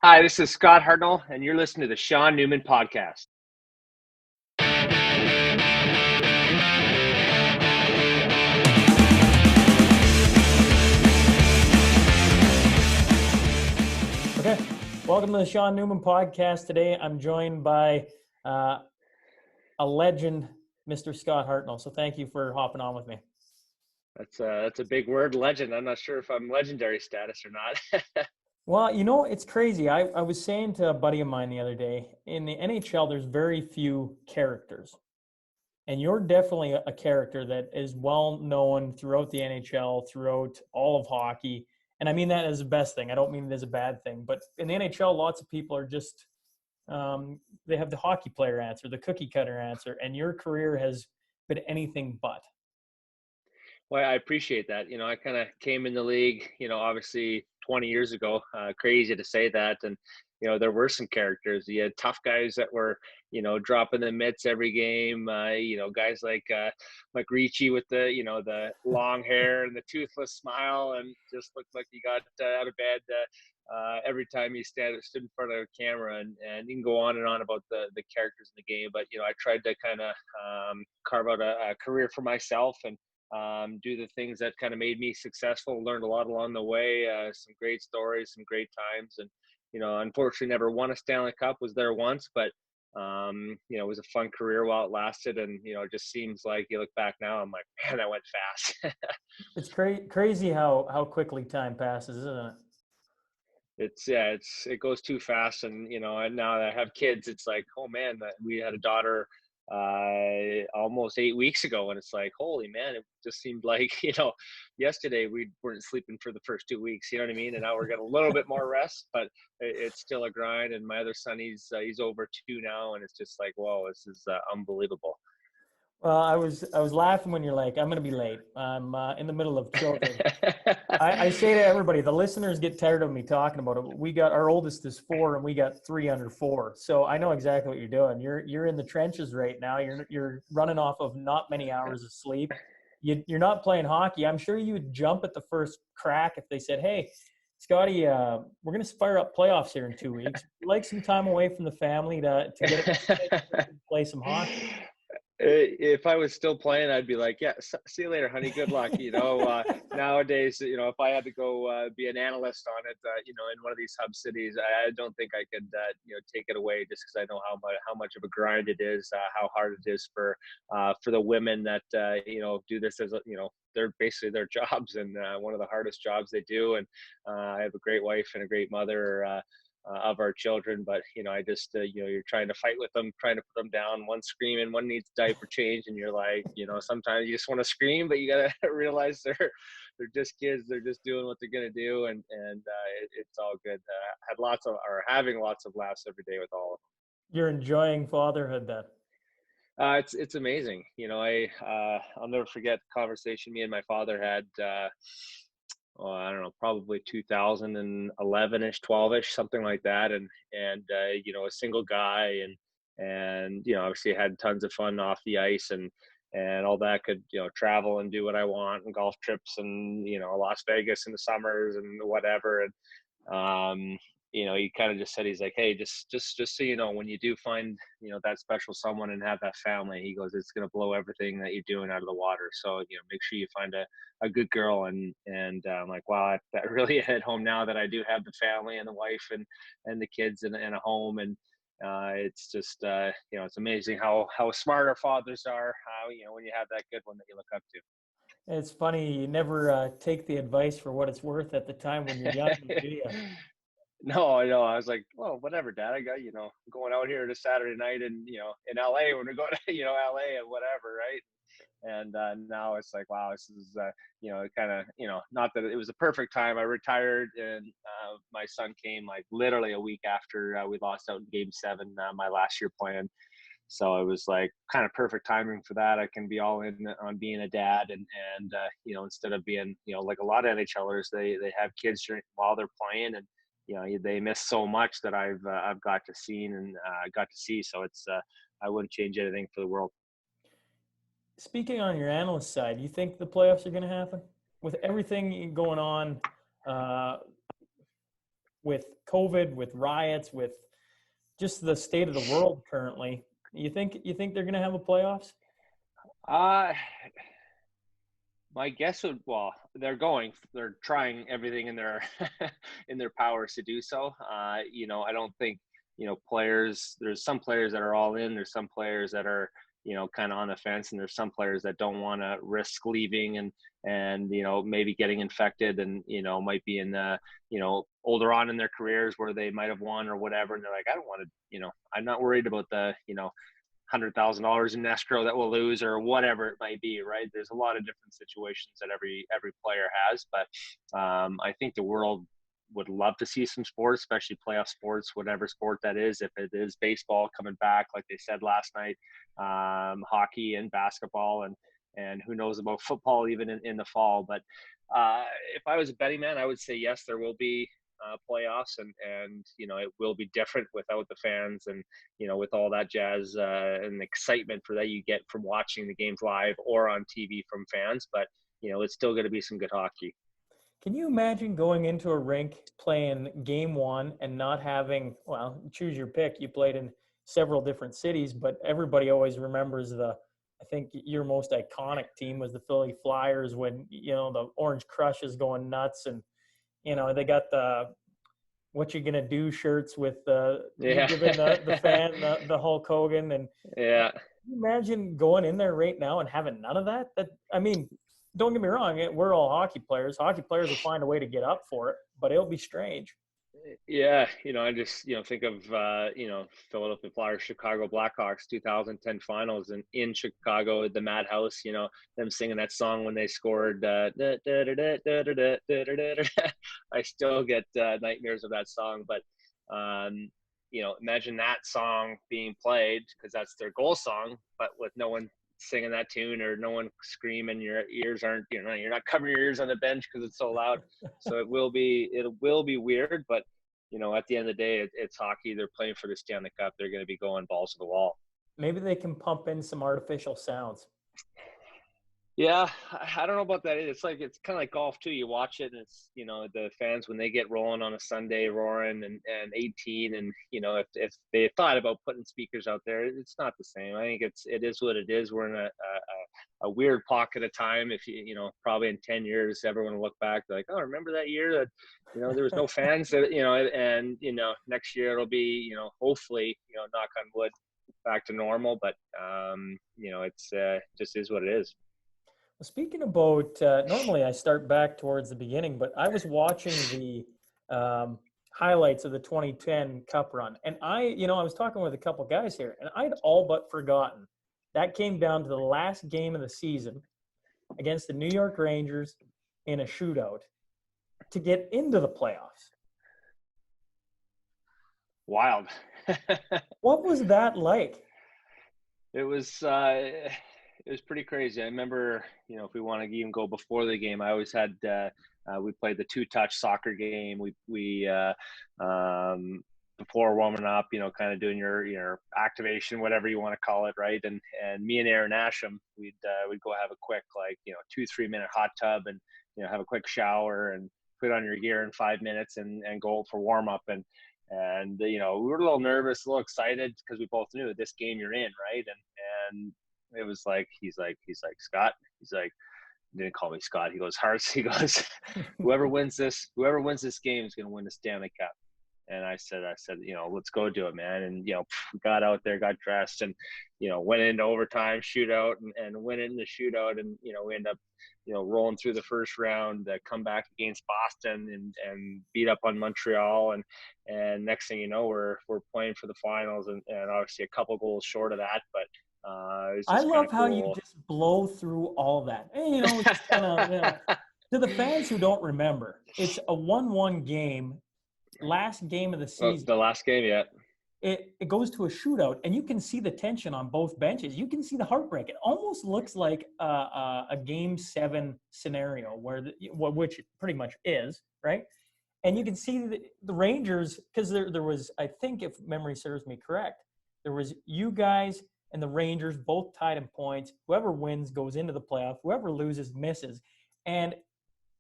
Hi, this is Scott Hartnell, and you're listening to the Sean Newman Podcast. Okay, welcome to the Sean Newman Podcast. Today, I'm joined by a legend, Mr. Scott Hartnell. So thank you for hopping on with me. That's a big word, legend. I'm not sure if I'm legendary status or not. Well, it's crazy. I was saying to a buddy of mine the other day, in the NHL, there's very few characters. And you're definitely a character that is well known throughout the NHL, throughout all of hockey. And I mean that as the best thing. I don't mean it as a bad thing. But in the NHL, lots of people are just they have the hockey player answer, the cookie cutter answer, and your career has been anything but. Well, I appreciate that. I kind of came in the league, obviously 20 years ago. Crazy to say that. And, there were some characters. You had tough guys that were, dropping the mitts every game. Guys like Ricci with the long hair and the toothless smile and just looked like you got out of bed every time you stood in front of a camera. And you can go on and on about the characters in the game. But, I tried to kind of carve out a career for myself and do the things that kind of made me successful. Learned a lot along the way, some great stories, some great times. And, unfortunately never won a Stanley Cup, was there once, but, it was a fun career while it lasted. And, it just seems like you look back now, I'm like, man, that went fast. It's crazy how quickly time passes, isn't it? It goes too fast. And, and now that I have kids, it's like, oh man, that we had a daughter almost 8 weeks ago, and it's like, holy man, it just seemed like yesterday we weren't sleeping for the first 2 weeks, you know what I mean? And now we're getting a little bit more rest, but it's still a grind. And my other son, he's over 2 now, and it's just like, whoa, this is unbelievable. Well, I was laughing when you're like, I'm going to be late. I'm in the middle of children. I say to everybody, the listeners get tired of me talking about it. We got our oldest is 4, and we got 3 under 4. So I know exactly what you're doing. You're in the trenches right now. You're running off of not many hours of sleep. You're not playing hockey. I'm sure you would jump at the first crack if they said, "Hey, Scotty, we're going to fire up playoffs here in 2 weeks. You'd like some time away from the family to play some hockey." If I was still playing, I'd be like, yeah, see you later, honey. Good luck. Nowadays, if I had to go be an analyst on it, in one of these hub cities, I don't think I could, take it away, just because I know how much of a grind it is, how hard it is for the women that, do this as, they're basically their jobs, and one of the hardest jobs they do. And I have a great wife and a great mother, of our children, but I just you're trying to fight with them, trying to put them down. One screaming, one needs diaper change, and you're like, sometimes you just want to scream, but you gotta realize they're just kids. They're just doing what they're gonna do, and it's all good. Having lots of laughs every day with all of them. You're enjoying fatherhood then. It's amazing. I'll never forget the conversation me and my father had. I don't know, probably 2011-ish, 12-ish, something like that. And a single guy, and obviously had tons of fun off the ice, and all that, could travel and do what I want, and golf trips, and Las Vegas in the summers and whatever. And he kind of just said, he's like, hey, just so you know, when you do find that special someone and have that family, he goes, it's going to blow everything that you're doing out of the water. So make sure you find a good girl. And I'm like, wow, that really hit home now that I do have the family and the wife and the kids and a home. And it's just it's amazing how smart our fathers are, when you have that good one that you look up to. It's funny, you never take the advice for what it's worth at the time when you're young, do you? No, I know. I was like, well, whatever, Dad. I got, going out here to Saturday night and, in LA when we go to, LA and whatever, right? And now it's like, wow, this is, kind of, not that it was a perfect time. I retired, and my son came like literally a week after we lost out in Game 7, my last year playing. So it was like kind of perfect timing for that. I can be all in on being a dad, and instead of being, like a lot of NHLers, they have kids while they're playing, and they miss so much that I've got to see and got to see. So it's I wouldn't change anything for the world. Speaking on your analyst side, you think the playoffs are going to happen with everything going on with COVID, with riots, with just the state of the world currently, you think they're going to have a playoffs? Uh, my guess would, well, they're trying everything in their in their powers to do so. I don't think, there's some players that are all in, there's some players that are, kind of on the fence, and there's some players that don't want to risk leaving and maybe getting infected, and might be in the older on in their careers where they might have won or whatever, and they're like, I don't want to, I'm not worried about the $100,000 in escrow that we'll lose or whatever it might be, right? There's a lot of different situations that every player has, but I think the world would love to see some sports, especially playoff sports, whatever sport that is. If it is baseball coming back, like they said last night, hockey and basketball, and who knows about football even in the fall. But if I was a betting man, I would say yes, there will be playoffs, and it will be different without the fans, and with all that jazz and excitement for that you get from watching the games live or on TV from fans. But it's still going to be some good hockey. Can you imagine going into a rink playing game one and not having, well, choose your pick. You played in several different cities, but everybody always remembers I think your most iconic team was the Philly Flyers, when, the Orange Crush is going nuts, and, they got the "What You Gonna Do" shirts with you giving the fan the Hulk Hogan. And yeah. can you imagine going in there right now and having none of that? I mean, don't get me wrong, we're all hockey players. Hockey players will find a way to get up for it, but it'll be strange. Yeah, I just think of Philadelphia Flyers, Chicago Blackhawks 2010 finals, and in Chicago at the Madhouse, them singing that song when they scored. I still get nightmares of that song, but imagine that song being played, because that's their goal song, but with no one singing that tune or no one screaming. Your ears aren't, you're not covering your ears on the bench because it's so loud. So it will be weird, but at the end of the day, it's hockey. They're playing for the Stanley Cup. They're going to be going balls to the wall. Maybe they can pump in some artificial sounds. Yeah, I don't know about that. It's kind of like golf too. You watch it, and it's the fans when they get rolling on a Sunday, roaring and 18, and if they thought about putting speakers out there, it's not the same. I think it is what it is. We're in a weird pocket of time. If probably in 10 years, everyone will look back like, oh, remember that year that there was no fans, that and next year it'll be hopefully knock on wood, back to normal. But it's just is what it is. Well, speaking about, normally I start back towards the beginning, but I was watching the highlights of the 2010 Cup run, and I was talking with a couple guys here, and I'd all but forgotten that came down to the last game of the season against the New York Rangers in a shootout to get into the playoffs. Wild. What was that like? It was pretty crazy. I remember, if we want to even go before the game, I always had we played the 2-touch soccer game. We before warming up, kind of doing your activation, whatever you want to call it, right? And me and Aaron Asham, we'd go have a quick 2-3 minute hot tub, and have a quick shower and put on your gear in 5 minutes and go for warm up. And we were a little nervous, a little excited, because we both knew this game you're in, right? And it was like, he's like, Scott, he didn't call me Scott. He goes, Hearts. He goes, whoever wins this game is going to win the Stanley Cup. And I said, let's go do it, man. And, got out there, got dressed, and, went into overtime, shootout, and went in the shootout. And, we ended up, rolling through the first round, come back against Boston and beat up on Montreal. And next thing you know, we're playing for the finals, and obviously a couple goals short of that. But I love how you just blow through all of that. And, it's just kind of, to the fans who don't remember, it's a 1-1 game. Last game of the season. The last game, yeah. It goes to a shootout, and you can see the tension on both benches. You can see the heartbreak. It almost looks like a Game 7 scenario, which it pretty much is, right? And you can see the Rangers, because there was, I think, if memory serves me correct, there was you guys and the Rangers both tied in points. Whoever wins goes into the playoff. Whoever loses misses. And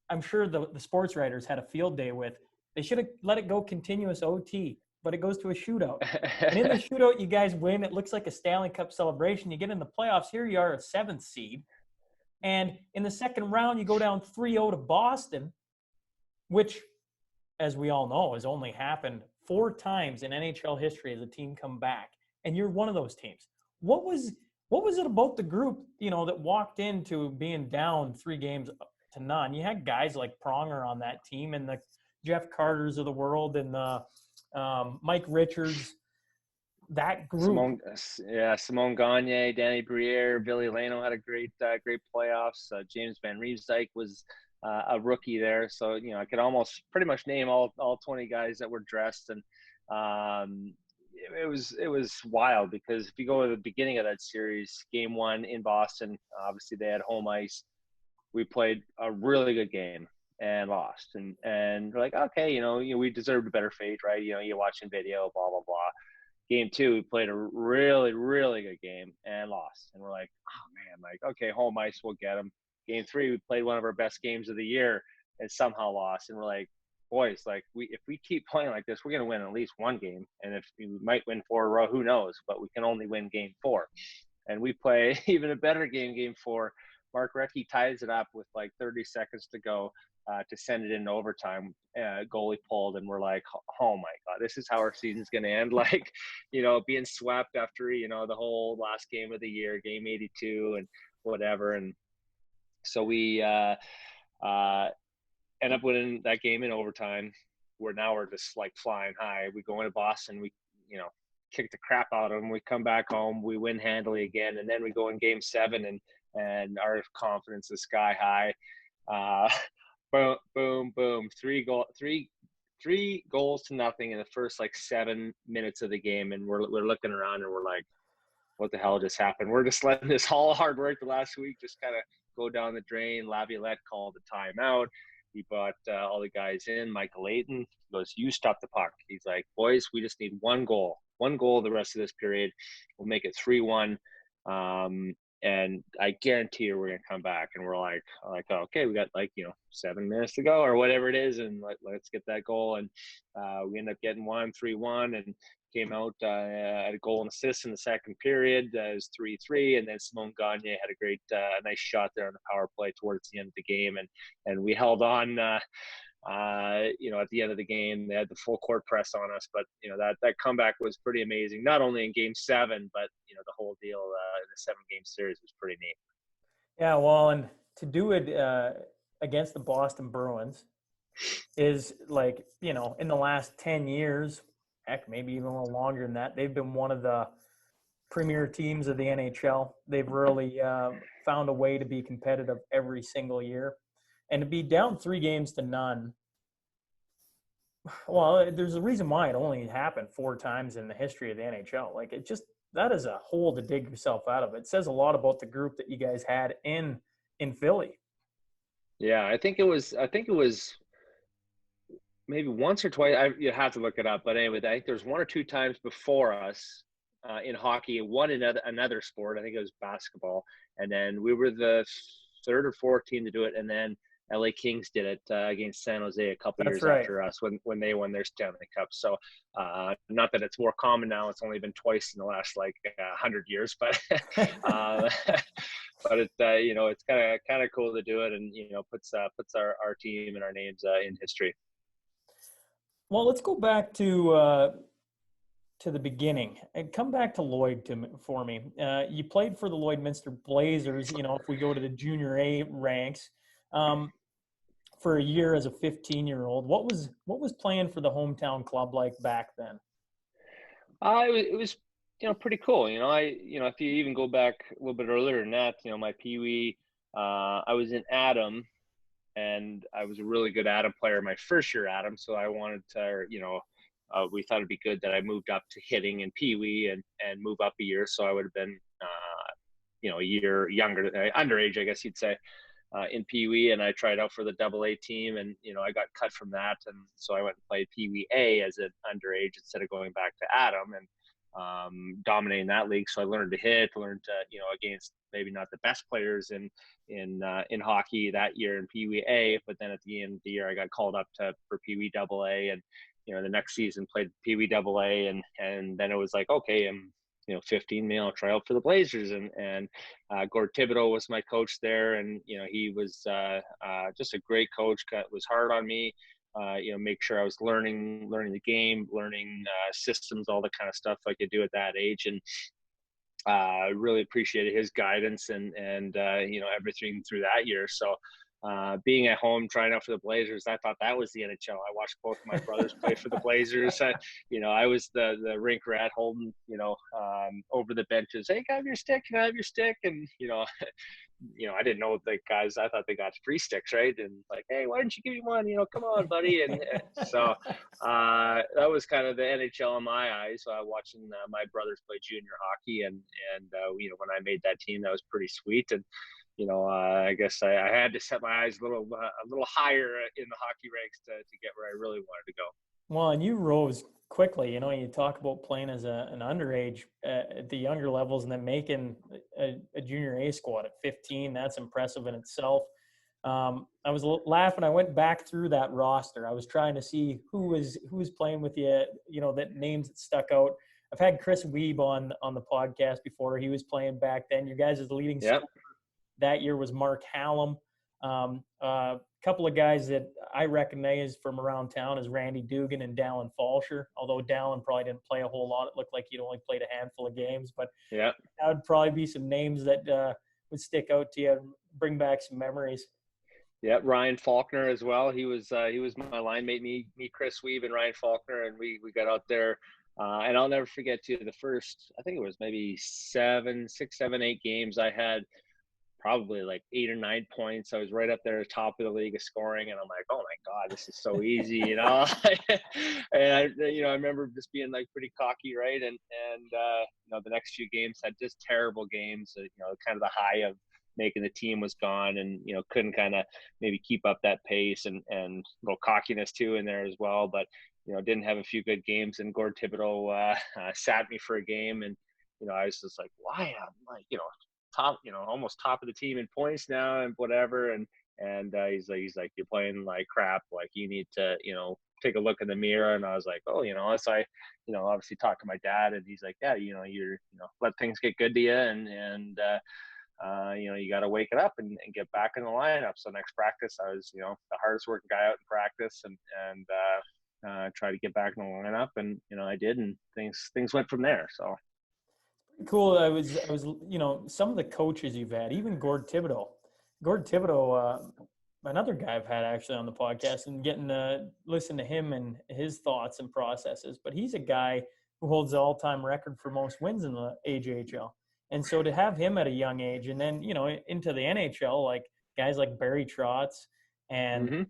I'm sure the sports writers had a field day with, They should have let it go continuous OT, but it goes to a shootout. And in the shootout, you guys win. It looks like a Stanley Cup celebration. You get in the playoffs. Here you are, a 7th seed. And in the second round, you go down 3-0 to Boston, which, as we all know, has only happened 4 times in NHL history as a team come back. And you're one of those teams. What was it about the group, that walked into being down 3 games to none? You had guys like Pronger on that team, and the Jeff Carters of the world, and the Mike Richards. That group. Simone Gagne, Danny Briere, Billy Lano had a great playoffs. James Van Riemsdyk was a rookie there, so I could almost pretty much name all 20 guys that were dressed, and it was wild, because if you go to the beginning of that series, game 1 in Boston, obviously they had home ice. We played a really good game and lost, and we're like, okay, we deserved a better fate, right? You're watching video, blah blah blah. Game 2, we played a really, really good game and lost. And we're like, oh man, like, okay, home ice, we'll get them. Game 3, we played one of our best games of the year and somehow lost. And we're like, boys, like, if we keep playing like this, we're going to win at least 1 game. And if we might win 4 in a row, who knows? But we can only win game 4. And we play even a better game 4. Mark Recchi ties it up with like 30 seconds to go. To send it into overtime, goalie pulled, and we're like, oh my God, this is how our season's going to end. Like, being swept after, the whole last game of the year, game 82 and whatever. And so we end up winning that game in overtime, where now we're just like flying high. We go into Boston, we, kick the crap out of them. We come back home, we win handily again. And then we go in game 7, and our confidence is sky high. Boom, boom, boom. 3 goals to nothing in the first 7 minutes of the game, and we're looking around and we're like, what the hell just happened? We're just letting this all hard work the last week just kind of go down the drain. Laviolette called the timeout. He brought all the guys in. Michael Layton goes, you stop the puck. He's like, boys, we just need 1 goal. 1 goal the rest of this period. We'll make it 3-1. And I guarantee you we're going to come back. And we're like, oh, okay, we got 7 minutes to go or whatever it is. And let's get that goal. And we end up getting 3-1, and came out at a goal and assist in the second period. It was 3-3. And then Simone Gagne had a great, nice shot there on the power play towards the end of the game. And we held on, at the end of the game. They had the full court press on us, but that comeback was pretty amazing. Not only in game 7, but the whole deal in the 7-game series was pretty neat. Yeah, well, and to do it against the Boston Bruins is in the last 10 years, heck, maybe even a little longer than that, they've been one of the premier teams of the NHL. They've really found a way to be competitive every single year. And to be down 3 games to none, well, there's a reason why it only happened 4 times in the history of the NHL. That is a hole to dig yourself out of. It says a lot about the group that you guys had in Philly. Yeah, I think it was maybe once or twice. You have to look it up, but anyway, I think there's 1 or 2 times before us in hockey, one in another sport. I think it was basketball, and then we were the 3rd or 4th team to do it, and then LA Kings did it against San Jose a couple years after us when they won their Stanley Cup. So not that it's more common now. It's only been twice in the last 100 years, but but it's it's kind of cool to do it, and puts our team and our names in history. Well, let's go back to the beginning and come back to Lloyd for me. You played for the Lloydminster Blazers. If we go to the junior A ranks. For a year as a 15-year-old, what was playing for the hometown club like back then? It was pretty cool. If you even go back a little bit earlier than that, my Pee Wee, I was in Adam, and I was a really good Adam player my first year Adam. So I wanted to, we thought it'd be good that I moved up to hitting in Pee Wee and move up a year. So I would have been, a year younger, underage, I guess you'd say. In Pee Wee, and I tried out for the AA team, and I got cut from that, and so I went and played Pee Wee A as an underage instead of going back to Adam, and dominating that league. So I learned to hit, learned to, against maybe not the best players in hockey that year in Pee Wee A, but then at the end of the year I got called up for Pee Wee Double A, and the next season played Pee Wee Double A, and then it was like, okay, I'm 15 male tryout for the Blazers, and Gord Thibodeau was my coach there, and he was just a great coach. Was hard on me. Make sure I was learning the game, learning systems, all the kind of stuff like you do at that age, and really appreciated his guidance and everything through that year. So being at home trying out for the Blazers, I thought that was the NHL. I watched both of my brothers play for the Blazers. I was the rink rat holding, over the benches. Hey, can I have your stick? Can I have your stick? And I didn't know the guys. I thought they got free sticks, right? And like, hey, why didn't you give me one? Come on, buddy. And so that was kind of the NHL in my eyes. Watching my brothers play junior hockey, and when I made that team, that was pretty sweet. And I guess I had to set my eyes a little higher in the hockey ranks to get where I really wanted to go. Well, and you rose quickly. You talk about playing as an underage at the younger levels and then making a junior A squad at 15. That's impressive in itself. I was laughing. I went back through that roster. I was trying to see who was playing with you, that names that stuck out. I've had Chris Wiebe on the podcast before. He was playing back then. Your guys' leading scorer that year was Mark Hallam. A couple of guys that I recognize from around town is Randy Dugan and Dallin Falsher, although Dallin probably didn't play a whole lot. It looked like he'd only played a handful of games, but that would probably be some names that would stick out to you and bring back some memories. Yeah, Ryan Faulkner as well. He was my line mate, me, Chris Wiebe, and Ryan Faulkner, and we got out there. And I'll never forget the first, I think it was maybe 6, 7, 8 games I had probably like 8 or 9 points. I was right up there at the top of the league of scoring, and I'm like, oh my God, this is so easy, And I remember just being like pretty cocky, right? And the next few games had just terrible games. Kind of the high of making the team was gone, and couldn't kind of maybe keep up that pace, and a little cockiness too in there as well. But didn't have a few good games, and Gord Thibodeau sat me for a game, and I was just like, why? I'm like, top, almost top of the team in points now and whatever. And he's like, you're playing like crap. Like, you need to, take a look in the mirror. And I was like, oh, so I, obviously talked to my dad, and he's like, yeah, you're, let things get good to you. And you got to wake it up and get back in the lineup. So next practice, I was, the hardest working guy out in practice, and try to get back in the lineup. And, I did, and things went from there. So. Cool. I was, some of the coaches you've had, even Gord Thibodeau, another guy I've had actually on the podcast, and getting to listen to him and his thoughts and processes. But he's a guy who holds the all-time record for most wins in the AJHL. And so to have him at a young age, and then, into the NHL, like guys like Barry Trotz and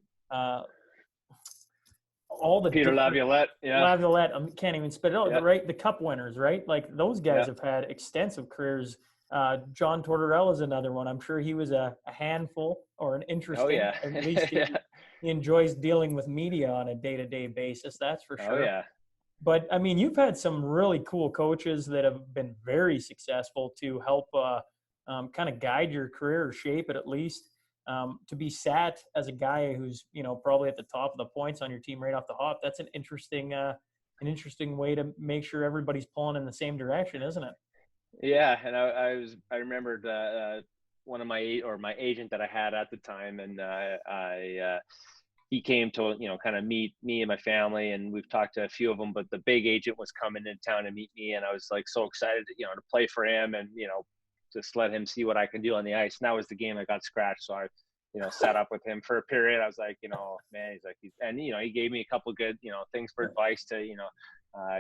all the Peter Laviolette, Laviolette, I can't even spit it out. Yeah. Right, the Cup winners, right? Like those guys have had extensive careers. John Tortorella is another one. I'm sure he was a handful or an interesting. Oh yeah, at least he enjoys dealing with media on a day-to-day basis. That's for sure. Oh yeah. But I mean, you've had some really cool coaches that have been very successful to help kind of guide your career or shape it at least. To be sat as a guy who's, probably at the top of the points on your team right off the hop, that's an interesting way to make sure everybody's pulling in the same direction, isn't it? Yeah. And I remembered one of my agent that I had at the time, and he came to, kind of meet me and my family, and we've talked to a few of them, but the big agent was coming into town to meet me, and I was like so excited, to play for him, and, just let him see what I can do on the ice. And that was the game I got scratched. So I, sat up with him for a period. I was like, man, he's like, and, he gave me a couple good, things for advice to,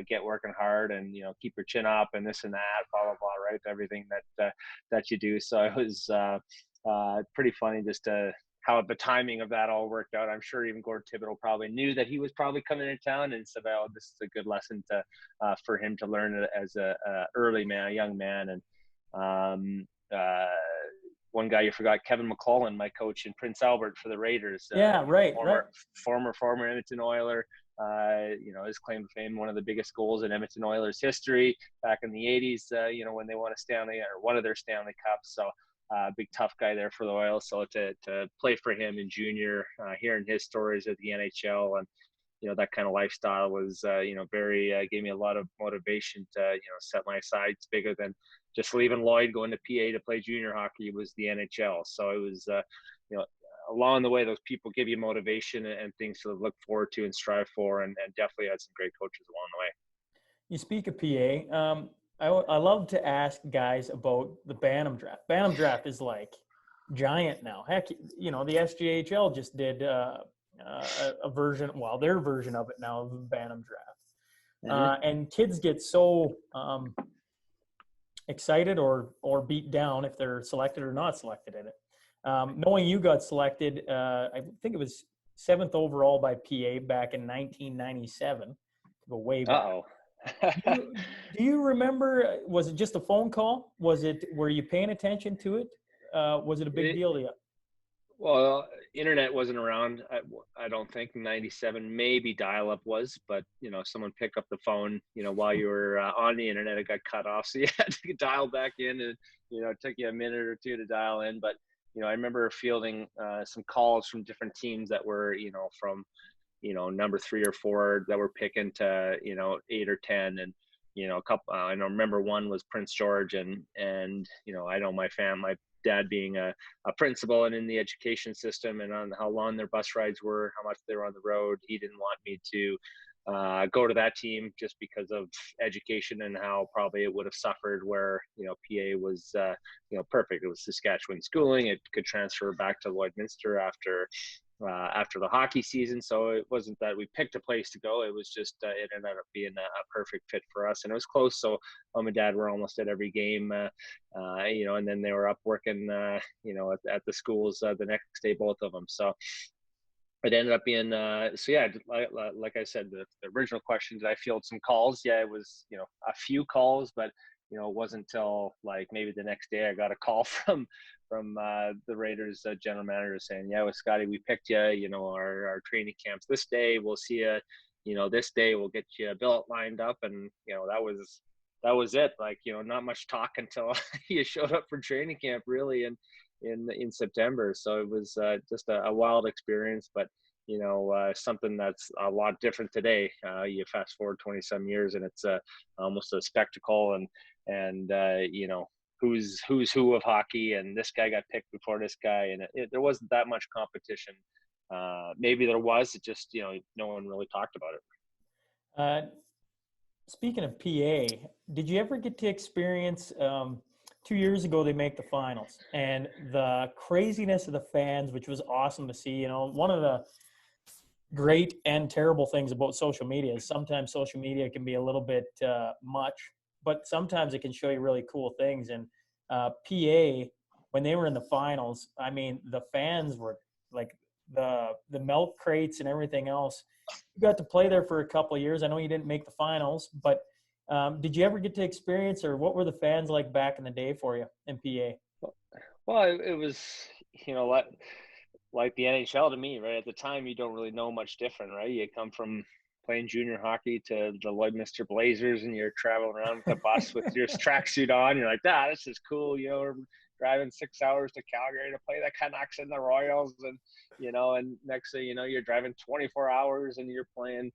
get working hard, and, keep your chin up and this and that, blah, blah, blah, right? Everything that you do. So it was pretty funny just to how the timing of that all worked out. I'm sure even Gord Thibodeau probably knew that he was probably coming into town, and said, oh, this is a good lesson for him to learn as a young man. And, one guy you forgot, Kevin McClellan, my coach in Prince Albert for the Raiders. Right. Former Edmonton Oiler. his claim to fame, one of the biggest goals in Edmonton Oilers history back in the 80s, when they won a Stanley or one of their Stanley Cups. So big tough guy there for the Oils. So to play for him in junior, hearing his stories at the NHL and, that kind of lifestyle was, very, gave me a lot of motivation to, set my sights bigger than just leaving Lloyd, going to PA to play junior hockey was the NHL. So it was, along the way, those people give you motivation and things to look forward to and strive for, and definitely had some great coaches along the way. You speak of PA. I love to ask guys about the Bantam draft. Bantam draft is like giant now. Heck, the SJHL just did a version, their version of it now, of the Bantam draft. And kids get so excited or beat down if they're selected or not selected in it. Knowing you got selected, I think it was 7th overall by PA back in 1997. Go way back. Uh-oh. Do you remember, was it just a phone call? Were you paying attention to it? Was it a big deal to you? Well, internet wasn't around. I don't think 97, maybe dial-up was, but someone picked up the phone, while you were on the internet, it got cut off. So you had to dial back in, and, it took you a minute or two to dial in. But, I remember fielding some calls from different teams that were, from, number 3 or 4 that were picking to, 8 or 10. And, a couple, I remember one was Prince George, and, I know my dad being a principal and in the education system, and on how long their bus rides were, how much they were on the road. He didn't want me to go to that team just because of education and how probably it would have suffered where, PA was, perfect. It was Saskatchewan schooling. It could transfer back to Lloydminster after the hockey season. So it wasn't that we picked a place to go. It was just, it ended up being a perfect fit for us, and it was close. So mom and dad were almost at every game, and then they were up working, at the schools the next day, both of them. So it ended up being, like I said, the original question, did I field some calls? Yeah, it was, a few calls, but it wasn't until like maybe the next day I got a call from the Raiders general manager saying, yeah, with Scotty, we picked you, our training camps this day, we'll see you, this day, we'll get you a billet lined up. And, that was it. Like, not much talk until you showed up for training camp really in September. So it was just a wild experience, but something that's a lot different today. You fast forward 20 some years, and it's almost a spectacle, and who's who of hockey, and this guy got picked before this guy, and there wasn't that much competition. Maybe there was, it just, no one really talked about it. Speaking of PA, did you ever get to experience 2 years ago they make the finals, and the craziness of the fans, which was awesome to see? One of the great and terrible things about social media is sometimes social media can be a little bit much, but sometimes it can show you really cool things. And PA, when they were in the finals, I mean, the fans were like the milk crates and everything else. You got to play there for a couple of years. I know you didn't make the finals, but did you ever get to experience, or what were the fans like back in the day for you in PA? Well, it was, like the NHL to me, right? At the time, you don't really know much different, right? You come from playing junior hockey to the Lloydminster Blazers, and you're traveling around with a bus with your tracksuit on. You're like, this is cool. We're driving 6 hours to Calgary to play the Canucks and the Royals, and and next thing you know, you're driving 24 hours and you're playing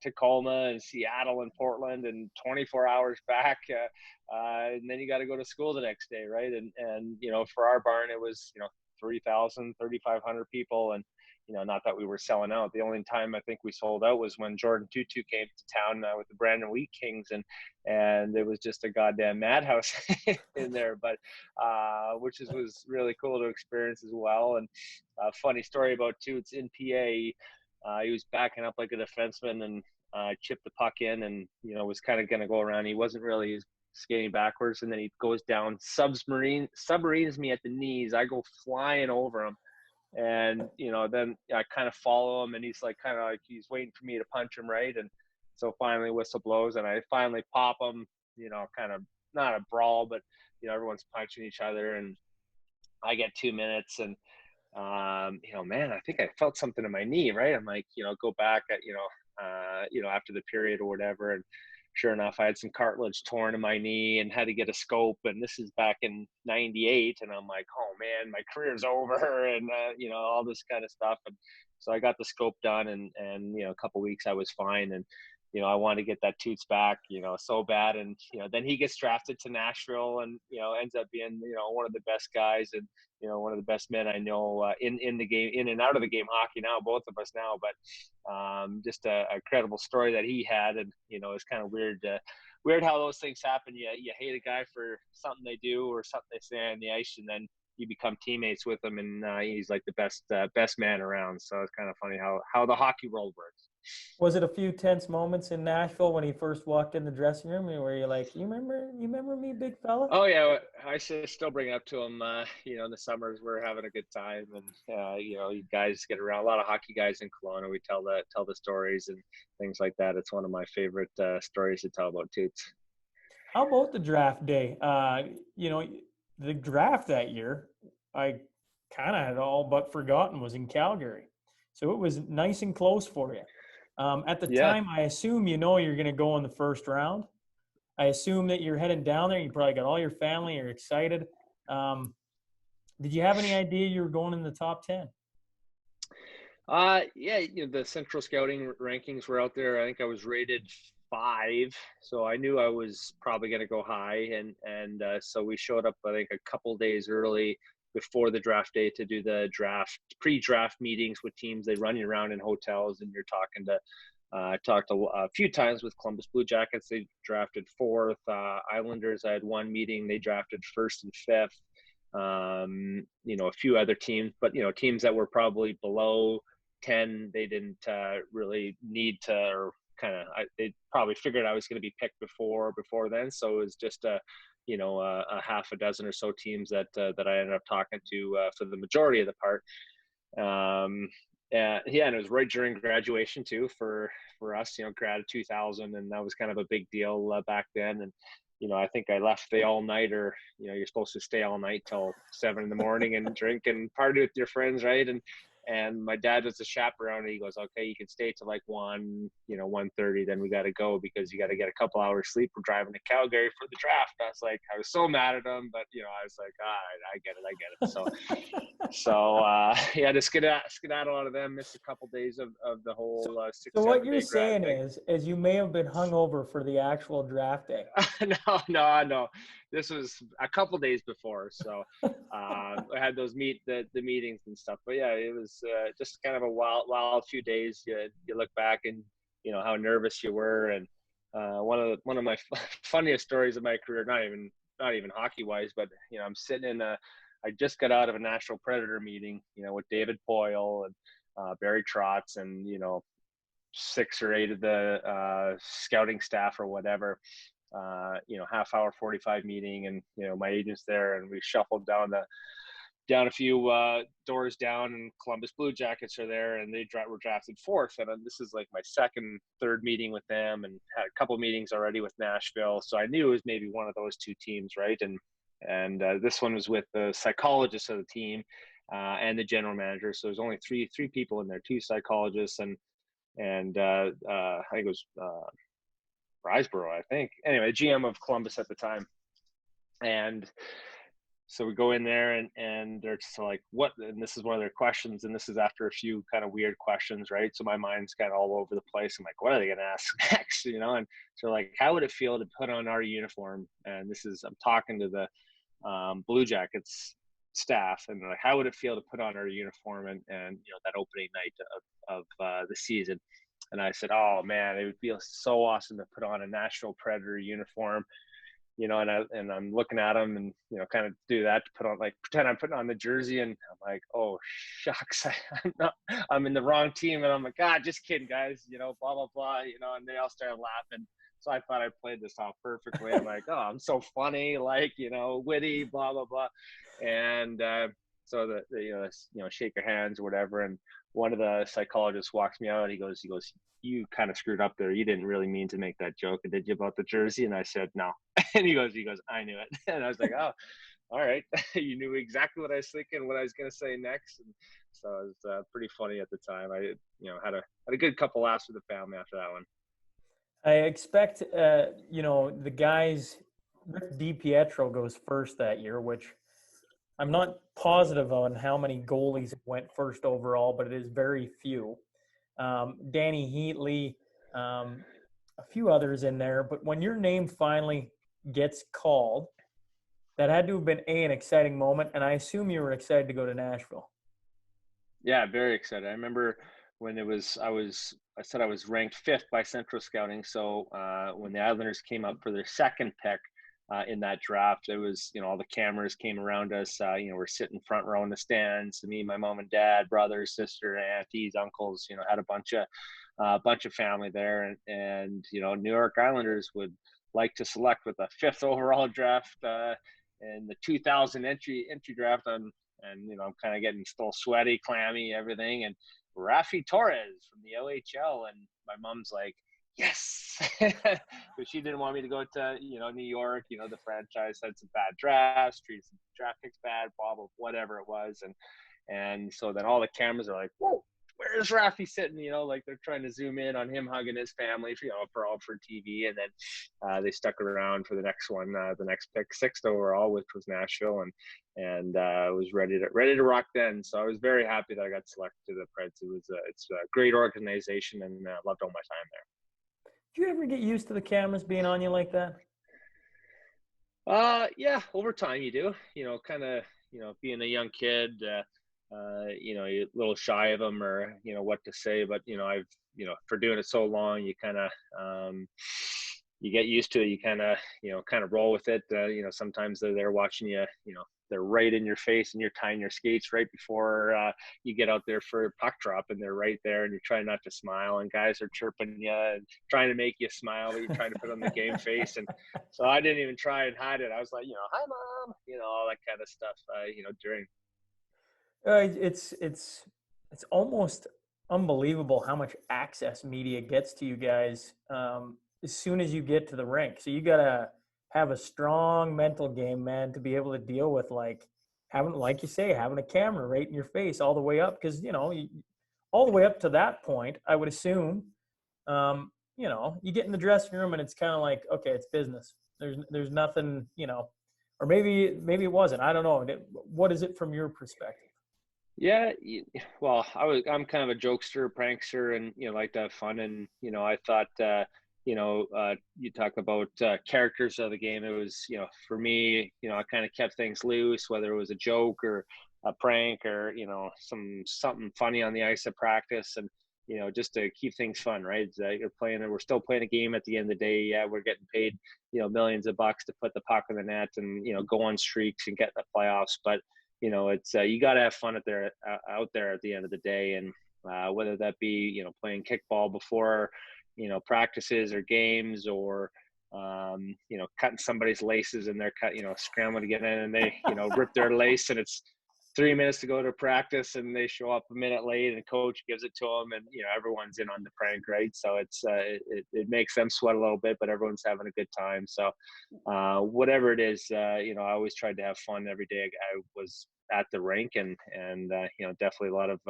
Tacoma and Seattle and Portland, and 24 hours back, and then you got to go to school the next day, right? And for our barn, it was 3,000, 3,500 people, and not that we were selling out. The only time I think we sold out was when Jordan Tutu came to town with the Brandon Wheat Kings, and it was just a goddamn madhouse in there. But which was really cool to experience as well. And a funny story about Toots in PA. He was backing up like a defenseman and chipped the puck in, and was kind of going to go around. He wasn't really skating backwards, and then he goes down, submarines me at the knees. I go flying over him. And, then I kind of follow him, and he's like, he's waiting for me to punch him, right? And so finally whistle blows, and I finally pop him, kind of not a brawl, but, everyone's punching each other, and I get 2 minutes, and, man, I think I felt something in my knee, right? I'm like, go back at, after the period or whatever. And sure enough, I had some cartilage torn in my knee and had to get a scope. And this is back in '98. And I'm like, oh man, my career's over, and all this kind of stuff. And so I got the scope done, and a couple of weeks I was fine. And I wanted to get that toots back, so bad. And, then he gets drafted to Nashville, and, ends up being, one of the best guys, and, one of the best men I know in the game, in and out of the game hockey now, both of us now. But just a incredible story that he had. And, it's kind of weird how those things happen. You hate a guy for something they do or something they say on the ice, and then you become teammates with him, and he's like the best man around. So it's kind of funny how the hockey world works. Was it a few tense moments in Nashville when he first walked in the dressing room, where you're like, you remember me, big fella? Oh yeah, I still bring it up to him. In the summers we're having a good time, and you guys get around. A lot of hockey guys in Kelowna. We tell the stories and things like that. It's one of my favorite stories to tell about Toots. How about the draft day? The draft that year, I kind of had all but forgotten was in Calgary, so it was nice and close for you. At the time, I assume you're going to go in the first round. I assume that you're heading down there. You probably got all your family. You're excited. Did you have any idea you were going in the top 10? The Central Scouting rankings were out there. I think I was rated 5, so I knew I was probably going to go high. And so we showed up, I think, a couple days early before the draft day to do the pre-draft meetings with teams. They run you around in hotels, and you're talking to talked a few times with Columbus Blue Jackets. They drafted 4th. Islanders, I had one meeting. They drafted 1st and 5th. A few other teams, but teams that were probably below 10, they didn't really need to, or they probably figured I was going to be picked before then. So it was just a half a dozen or so teams that I ended up talking to for the majority of the part. And it was right during graduation too for us, grad of 2000, and that was kind of a big deal back then. And I think I left the all-nighter. You're supposed to stay all night till 7 a.m. and drink and party with your friends, right? And my dad was the chaperone, and he goes, okay, you can stay till like 1:30, then we got to go because you got to get a couple hours sleep. We're driving to Calgary for the draft. I was so mad at him, but I was like, I get it. So to skedaddle out of them, missed a couple days of the whole 6-7 So what you're day saying thing. is you may have been hungover for the actual draft day. No. This was a couple days before, so I had those the meetings and stuff. But yeah, it was just kind of a wild few days. You look back and how nervous you were. And one of my funniest stories of my career, not even hockey wise, but I'm sitting in I just got out of a Nashville Predator meeting, with David Boyle and Barry Trotz and 6 or 8 of the scouting staff or whatever. Half hour 45 meeting, and my agent's there, and we shuffled down a few doors down, and Columbus Blue Jackets are there, and they were drafted 4th. And this is like my third meeting with them, and had a couple meetings already with Nashville, so I knew it was maybe one of those 2 teams, right? And this one was with the psychologist of the team and the general manager. So there's only three people in there, 2 psychologists and I think it was Riseborough, I think. Anyway, GM of Columbus at the time. And so we go in there, and they're just like, what? And this is one of their questions. And this is after a few kind of weird questions, right? So my mind's kind of all over the place. I'm like, what are they going to ask next? And so like, how would it feel to put on our uniform? And I'm talking to the Blue Jackets staff, and they're like, how would it feel to put on our uniform and that opening night of the season? And I said, oh man, it would feel so awesome to put on a Nashville Predator uniform, and I'm looking at them and, kind of do that to put on, like, pretend I'm putting on the jersey, and I'm like, oh shucks, I'm in the wrong team. And I'm like, just kidding, guys, blah, blah, blah, and they all started laughing. So I thought I played this off perfectly. I'm like, oh, I'm so funny, like, witty, blah, blah, blah. And so the shake your hands or whatever. And one of the psychologists walks me out. He goes, you kind of screwed up there. You didn't really mean to make that joke, did you, about the jersey? And I said, no. And he goes, I knew it. And I was like, oh, all right. You knew exactly what I was thinking, what I was going to say next. And So it was pretty funny at the time. I, had a good couple laughs with the family after that one. I expect, the guys, Rick DiPietro goes first that year, which I'm not positive on how many goalies went first overall, but it is very few. Danny Heatley, a few others in there. But when your name finally gets called, that had to have been an exciting moment, and I assume you were excited to go to Nashville. Yeah, very excited. I remember when I said I was ranked fifth by Central Scouting. So when the Islanders came up for their second pick in that draft, it was, all the cameras came around us. We're sitting front row in the stands. Me, my mom and dad, brothers, sister, aunties, uncles. Had a bunch of family there, and New York Islanders would like to select with the fifth overall draft in the 2000 entry draft on. And, I'm kind of getting still sweaty, clammy, everything. And Rafi Torres from the OHL. And my mom's like, yes, because she didn't want me to go to, New York. The franchise had some bad drafts, treated some draft picks bad, blah, blah, whatever it was. And so then all the cameras are like, whoa, where's Rafi sitting? Like they're trying to zoom in on him hugging his family, for TV. And then they stuck around for the next one, the next pick, sixth overall, which was Nashville, and was ready to rock then. So I was very happy that I got selected to the Preds. It's a great organization, and loved all my time there. Did you ever get used to the cameras being on you like that? Yeah, over time you do. Kind of, being a young kid. You're a little shy of them, or what to say, but I've for doing it so long, you kind of you get used to it. You kind of roll with it. Sometimes they're there watching you. They're right in your face, and you're tying your skates right before you get out there for a puck drop, and they're right there, and you're trying not to smile, and guys are chirping you and trying to make you smile, but you're trying to put on the game face. And so I didn't even try and hide it. I was like, hi mom, all that kind of stuff. During. It's almost unbelievable how much access media gets to you guys as soon as you get to the rink. So you gotta have a strong mental game, man, to be able to deal with having a camera right in your face all the way up, because all the way up to that point, I would assume, you get in the dressing room and it's kind of like, okay, it's business. There's nothing, or maybe it wasn't. I don't know. What is it from your perspective? Yeah, well, I'm kind of a jokester, prankster, and like to have fun. And I thought, you talk about characters of the game. It was, for me, I kind of kept things loose, whether it was a joke or a prank, or something funny on the ice at practice, and just to keep things fun, right? We're still playing a game at the end of the day. Yeah, we're getting paid, millions of bucks to put the puck in the net and go on streaks and get in the playoffs, but it's you got to have fun out there at the end of the day. And whether that be playing kickball before practices or games, or cutting somebody's laces, and they're scrambling to get in, and they rip their lace, and it's 3 minutes to go to practice, and they show up a minute late, and coach gives it to them, and everyone's in on the prank, right? So it makes them sweat a little bit, but everyone's having a good time. So whatever it is, I always tried to have fun every day I was at the rink, and definitely a lot of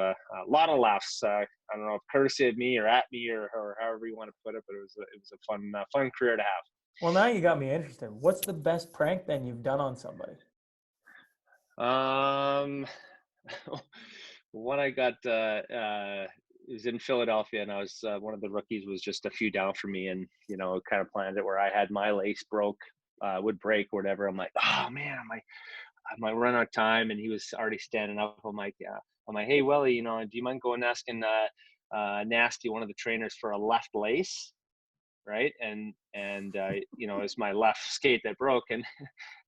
laughs. I don't know if courtesy of me or at me, or however you want to put it, but it was a fun career to have. Well, now you got me interested. What's the best prank then you've done on somebody? When I got it was in Philadelphia, and I was one of the rookies was just a few down from me, and kind of planned it where I had my lace would break or whatever. I'm like, oh man, I might run out of time, and he was already standing up. I'm like, yeah. I'm like, hey Willie, do you mind going asking Nasty, one of the trainers, for a left lace? Right. And it's my left skate that broke. And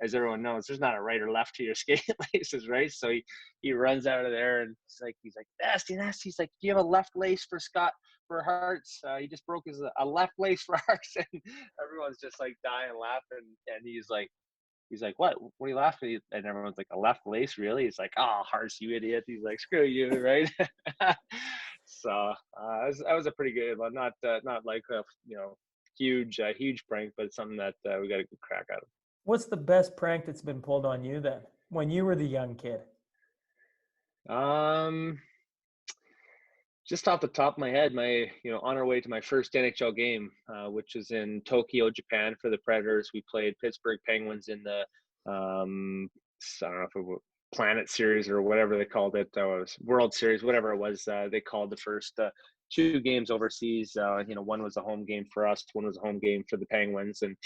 as everyone knows, there's not a right or left to your skate laces, right? So he runs out of there, and he's like, Nasty. He's like, do you have a left lace for Scott, for Hearts? He just broke a left lace for Hearts. And everyone's just like dying laughing. And he's like, what are you laughing at? And everyone's like, a left lace, really? He's like, oh, Hearts, you idiot. He's like, screw you, right? So that was a pretty good one. Not like a huge prank, but something that we got a good crack out of. What's the best prank that's been pulled on you then, when you were the young kid? Um, just off the top of my head, on our way to my first NHL game, which is in Tokyo, Japan for the Predators. We played Pittsburgh Penguins in the, I don't know if it was Planet Series or whatever they called it. It was World Series, whatever it was. They called the first two games overseas. One was a home game for us, one was a home game for the Penguins. And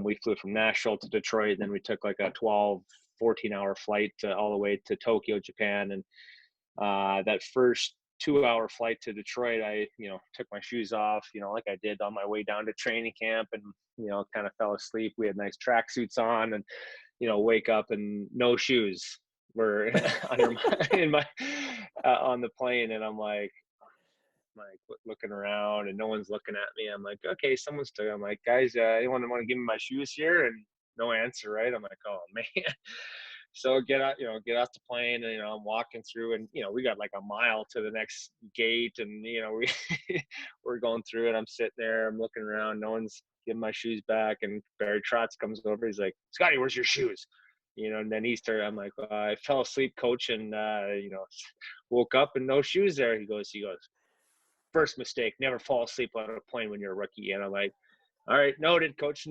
we flew from Nashville to Detroit. Then we took like a 12, 14-hour flight all the way to Tokyo, Japan. And that first 2-hour flight to Detroit, I, took my shoes off, like I did on my way down to training camp, and, kind of fell asleep. We had nice tracksuits on, and, wake up and no shoes were on the plane. And I'm like looking around and no one's looking at me. I'm like, okay, someone's still, I'm like, guys, anyone want to give me my shoes here? And no answer, right? I'm like, oh man. So get out the plane, and, I'm walking through, and, we got like a mile to the next gate, and, we're going through it. I'm sitting there, I'm looking around, no one's giving my shoes back. And Barry Trotz comes over. He's like, Scotty, where's your shoes? And then he started, I'm like, I fell asleep, coach, and, woke up and no shoes there. He goes, first mistake, never fall asleep on a plane when you're a rookie. And I'm like, all right, noted, coach,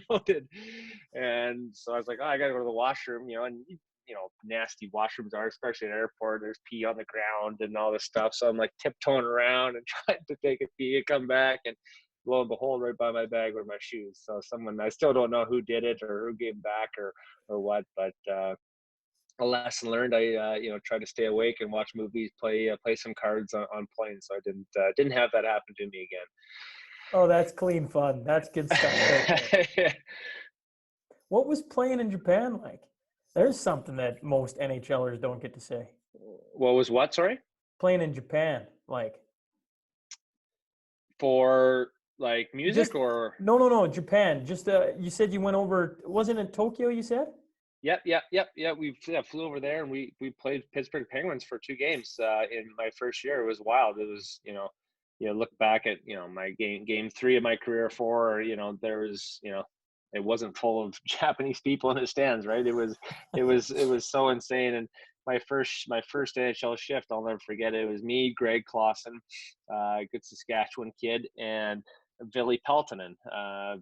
noted. And so I was like, oh, I got to go to the washroom, and, nasty washrooms are, especially in an airport. There's pee on the ground and all this stuff. So I'm like tiptoeing around and trying to take a pee and come back. And lo and behold, right by my bag were my shoes. So I still don't know who did it or who gave them back or what, but a lesson learned. I try to stay awake and watch movies, play some cards on planes. So I didn't have that happen to me again. Oh, that's clean fun. That's good stuff. Right. What was playing in Japan like? There's something that most NHLers don't get to say. What was what? Sorry? Playing in Japan, like. For like music or? No, Japan. Just you said you went over. Wasn't it Tokyo? You said. Yep. We flew over there, and we played Pittsburgh Penguins for 2 games in my first year. It was wild. It was, look back at, my game 3 of my career, 4, there was, it wasn't full of Japanese people in the stands, right? It was so insane. And my first NHL shift, I'll never forget it. It was me, Greg Clausen, good Saskatchewan kid, and Ville Peltonen,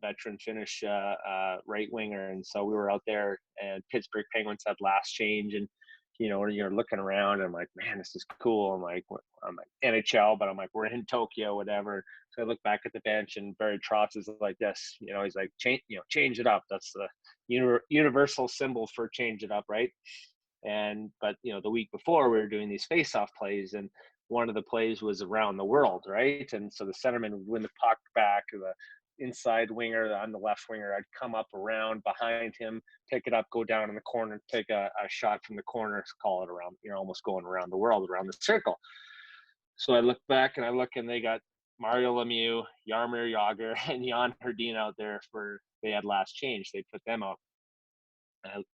veteran Finnish right winger. And so we were out there, and Pittsburgh Penguins had last change, and you're looking around, and I'm like, man, this is cool. I'm like NHL, but I'm like, we're in Tokyo, whatever. So I look back at the bench, and Barry Trotz is like this, he's like, change it up. That's the universal symbol for change it up, right? But the week before, we were doing these face-off plays, and one of the plays was around the world, right? And so the centerman would win the puck back, or the inside winger, I'm the left winger, I'd come up around behind him, pick it up, go down in the corner, take a shot from the corner, call it around, almost going around the world, around the circle. So I look back, and they got Mario Lemieux, Jaromir Jagr, and Jan Herdin out there they had last change. They put them out.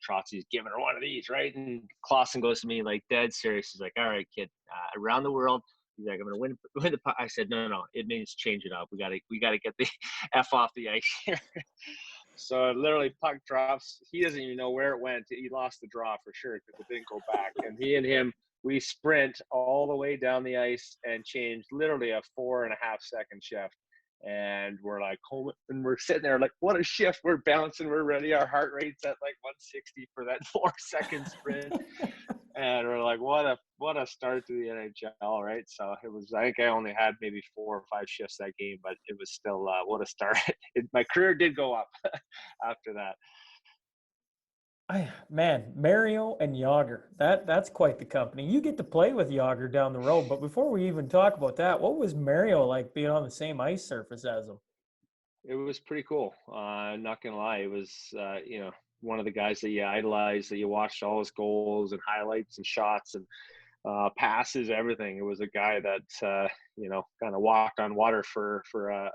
Trotzy's giving her one of these, right? And Clausen goes to me like dead serious. He's like, all right, kid, around the world. He's like, I'm gonna win the puck. I said, no, it means change it up. We gotta get the F off the ice here. So literally, puck drops. He doesn't even know where it went. He lost the draw for sure because it didn't go back. And me and him, we sprint all the way down the ice and change literally a 4.5-second shift. And we're like, and we're sitting there like, what a shift. We're bouncing, we're ready. Our heart rate's at like 160 for that 4-second sprint. And we're like, what a start to the NHL, right? So it was, I think I only had maybe 4 or 5 shifts that game, but it was still what a start. My career did go up after that. Man, Mario and Jagr, that's quite the company. You get to play with Jagr down the road, but before we even talk about that, what was Mario like being on the same ice surface as him? It was pretty cool. Not gonna lie, it was one of the guys that you idolized, that you watched all his goals and highlights and shots and passes, everything. It was a guy that kind of walked on water for a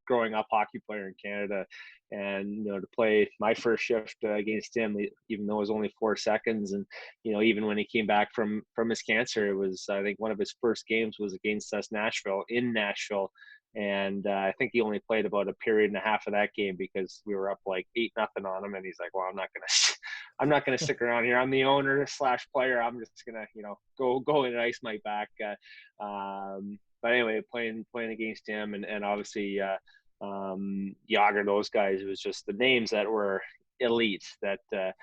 growing up hockey player in Canada. And to play my first shift against him, even though it was only 4 seconds, and even when he came back from his cancer, it was, I think, one of his first games was against us in Nashville. And I think he only played about a period and a half of that game because we were up like 8-0 on him. And he's like, well, I'm not I'm not going to stick around here. I'm the owner slash player. I'm just going to, go and ice my back. But anyway, playing against him and obviously Jagr, those guys, it was just the names that were elite that that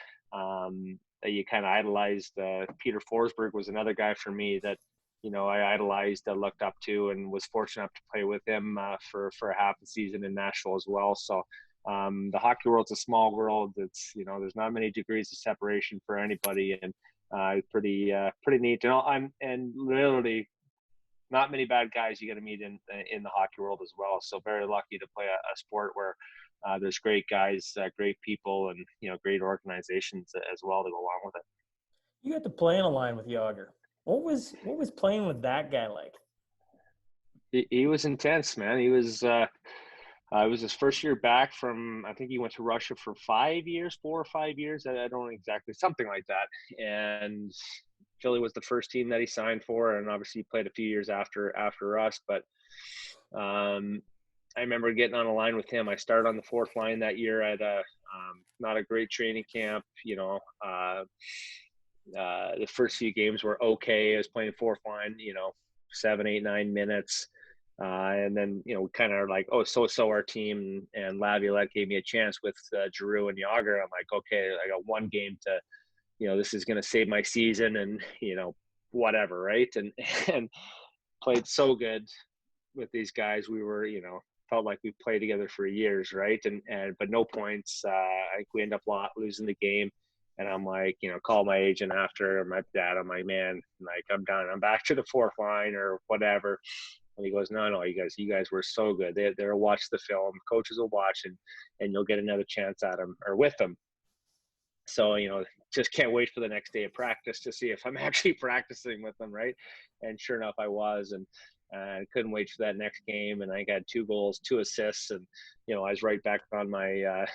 you kind of idolized. Peter Forsberg was another guy for me that I idolized, looked up to, and was fortunate enough to play with him for a half a season in Nashville as well. So the hockey world's a small world. It's there's not many degrees of separation for anybody, and pretty neat. And literally not many bad guys you got to meet in the hockey world as well. So very lucky to play a sport where there's great guys, great people, and great organizations as well to go along with it. You got to play in a line with Jagr. What was playing with that guy like? He was intense, man. He was. It was his first year back from, I think he went to Russia for 4 or 5 years. I don't know exactly, something like that. And Philly was the first team that he signed for, and obviously he played a few years after us. But I remember getting on a line with him. I started on the fourth line that year at not a great training camp. The first few games were okay. I was playing fourth line, 7, 8, 9 minutes. And then, kind of like, so our team, and Laviolette gave me a chance with Giroux and Jagr. I'm like, okay, I got one game to, this is going to save my season and, whatever. Right. And played so good with these guys. We were, felt like we played together for years. Right. But no points. I think we end up losing the game. And I'm like, call my agent after, my dad. I'm like, man, like, I'm done. I'm back to the fourth line or whatever. And he goes, no, you guys were so good. They'll watch the film. Coaches will watch, and you'll get another chance at them or with them. So, just can't wait for the next day of practice to see if I'm actually practicing with them, right? And sure enough, I was, and I couldn't wait for that next game. And I got 2 goals, 2 assists, and I was right back on my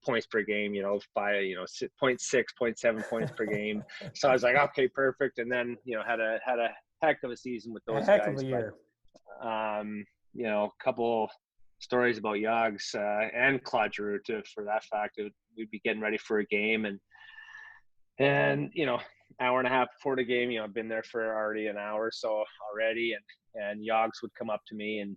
points per game, 0.6, 0.7 points per game. So I was like, okay, perfect. And then had a heck of a season with those guys. Heck of a year. A couple stories about Yogs and Claude Giroux for that fact. We'd be getting ready for a game, and hour and a half before the game, I've been there for already an hour or so already, and Yogs would come up to me and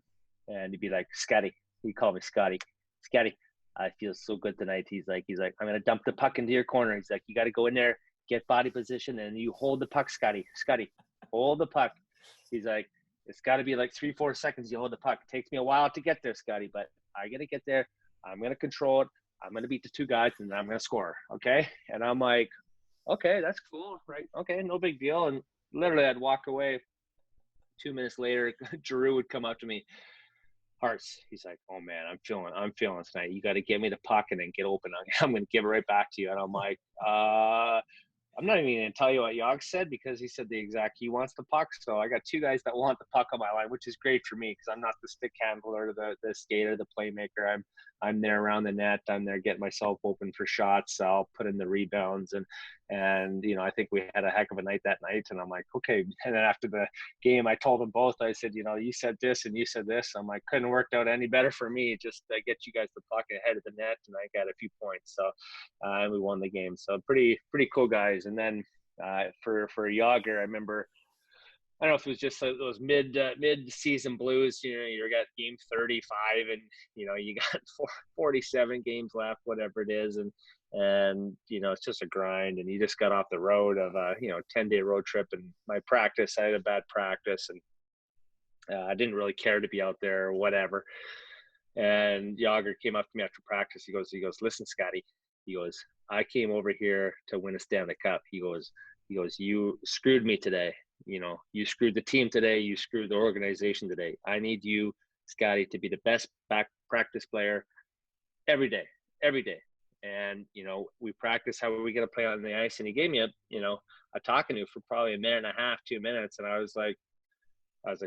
he'd be like, Scotty. He'd call me Scotty. Scotty, I feel so good tonight. He's like, I'm gonna dump the puck into your corner. He's like, you got to go in there, get body position, and you hold the puck, Scotty. Scotty, hold the puck. He's like, it's got to be like 3-4 seconds you hold the puck. It takes me a while to get there, Scotty, but I got to get there. I'm going to control it. I'm going to beat the 2 guys, and I'm going to score, okay? And I'm like, okay, that's cool, right? Okay, no big deal. And literally I'd walk away. 2 minutes later, Giroux would come up to me. Hearts, he's like, oh, man, I'm feeling tonight. You got to get me the puck and then get open. I'm going to give it right back to you. And I'm like, I'm not even going to tell you what Yog said, because he said he wants the puck. So I got 2 guys that want the puck on my line, which is great for me because I'm not the stick handler, the skater, the playmaker. I'm there around the net. I'm there getting myself open for shots. I'll put in the rebounds. And I think we had a heck of a night that night. And I'm like, okay. And then after the game, I told them both, I said, you said this and you said this. I'm like, couldn't have worked out any better for me. Just get you guys the puck ahead of the net. And I got a few points. So and we won the game. So pretty cool guys. And then for Jagr, I remember, I don't know if it was just those mid-season blues. You got game 35, and you got 47 games left, whatever it is, and it's just a grind. And you just got off the road of a 10-day road trip, and my practice, I had a bad practice, and I didn't really care to be out there or whatever. And Jagr came up to me after practice. He goes, listen, Scotty. He goes, I came over here to win a Stanley Cup. He goes, you screwed me today. You screwed the team today. You screwed the organization today. I need you, Scotty, to be the best back practice player every day. And, we practice how are we going to play on the ice. And he gave me a talking to for probably a minute and a half, 2 minutes. And I was like,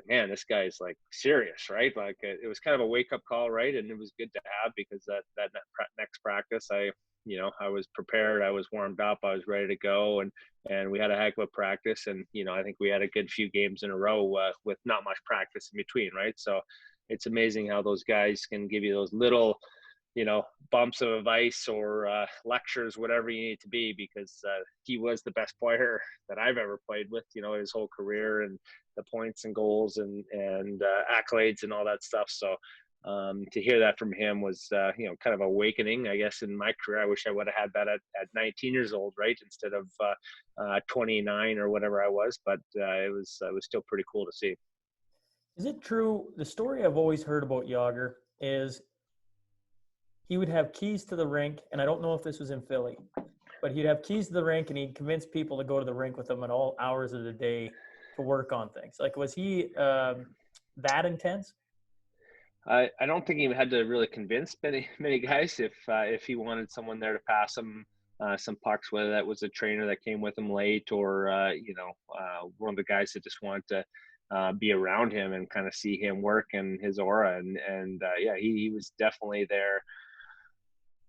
man, this guy's like serious, right? Like it was kind of a wake up call, right? And it was good to have, because that next practice, I was prepared, I was warmed up, I was ready to go, and we had a heck of a practice. And I think we had a good few games in a row with not much practice in between, right? So it's amazing how those guys can give you those little bumps of advice or lectures, whatever you need to be, because he was the best player that I've ever played with, his whole career, and the points and goals and accolades and all that stuff. So to hear that from him was, kind of awakening, I guess, in my career. I wish I would have had that at 19 years old, right, instead of 29 or whatever I was. But it was still pretty cool to see. Is it true? The story I've always heard about Jagr is he would have keys to the rink, and I don't know if this was in Philly, but he'd have keys to the rink, and he'd convince people to go to the rink with him at all hours of the day to work on things. Like, was he that intense? I don't think he had to really convince many guys if he wanted someone there to pass him some pucks, whether that was a trainer that came with him late or one of the guys that just wanted to be around him and kind of see him work and his aura, and he was definitely there.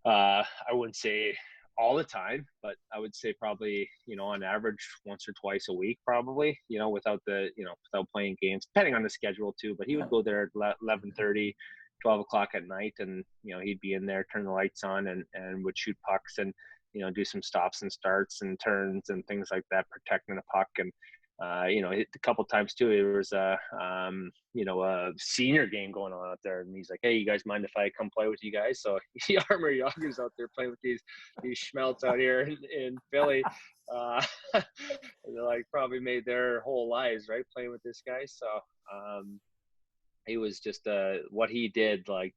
I wouldn't say all the time, but I would say probably, on average once or twice a week, probably, without playing games, depending on the schedule too. But he would go there at 11:30, 12 o'clock at night, and, he'd be in there, turn the lights on, and would shoot pucks and, do some stops and starts and turns and things like that, protecting the puck. And, a couple times too, there was a senior game going on out there, and he's like, "Hey, you guys mind if I come play with you guys?" So Jaromir Jagr's out there playing with these schmelts out here in Philly. They're like probably made their whole lives, right, playing with this guy. So he was just what he did, like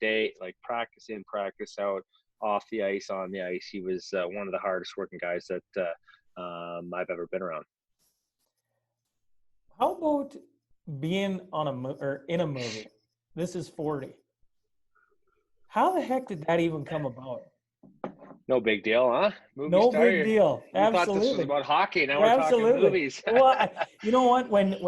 practice in, practice out, off the ice, on the ice. He was one of the hardest working guys that I've ever been around. How about being in a movie? This is 40. How the heck did that even come about? No big deal, huh? Movie No star, big deal. You Absolutely. thought this was about hockey. Now Absolutely. We're talking movies. Well, you know what? When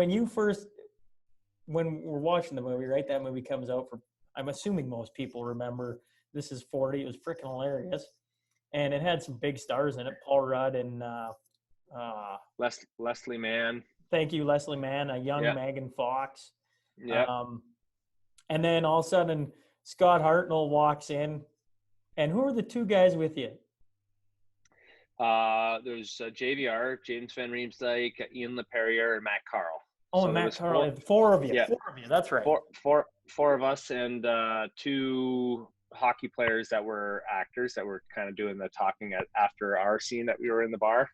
we're watching the movie, right? That movie comes out I'm assuming most people remember This Is 40. It was freaking hilarious. And it had some big stars in it. Paul Rudd and Leslie Mann. Thank you, Leslie Mann, a young Megan Fox. Yeah. And then all of a sudden, Scott Hartnell walks in. And who are the two guys with you? There's JVR, James Van Riemsdyk, Ian LePerrier, and Matt Carl. Oh, so Matt Carl. Four of you. Yeah. Four of you. That's right. Four of us, and two hockey players that were actors that were kind of doing the talking after our scene that we were in the bar.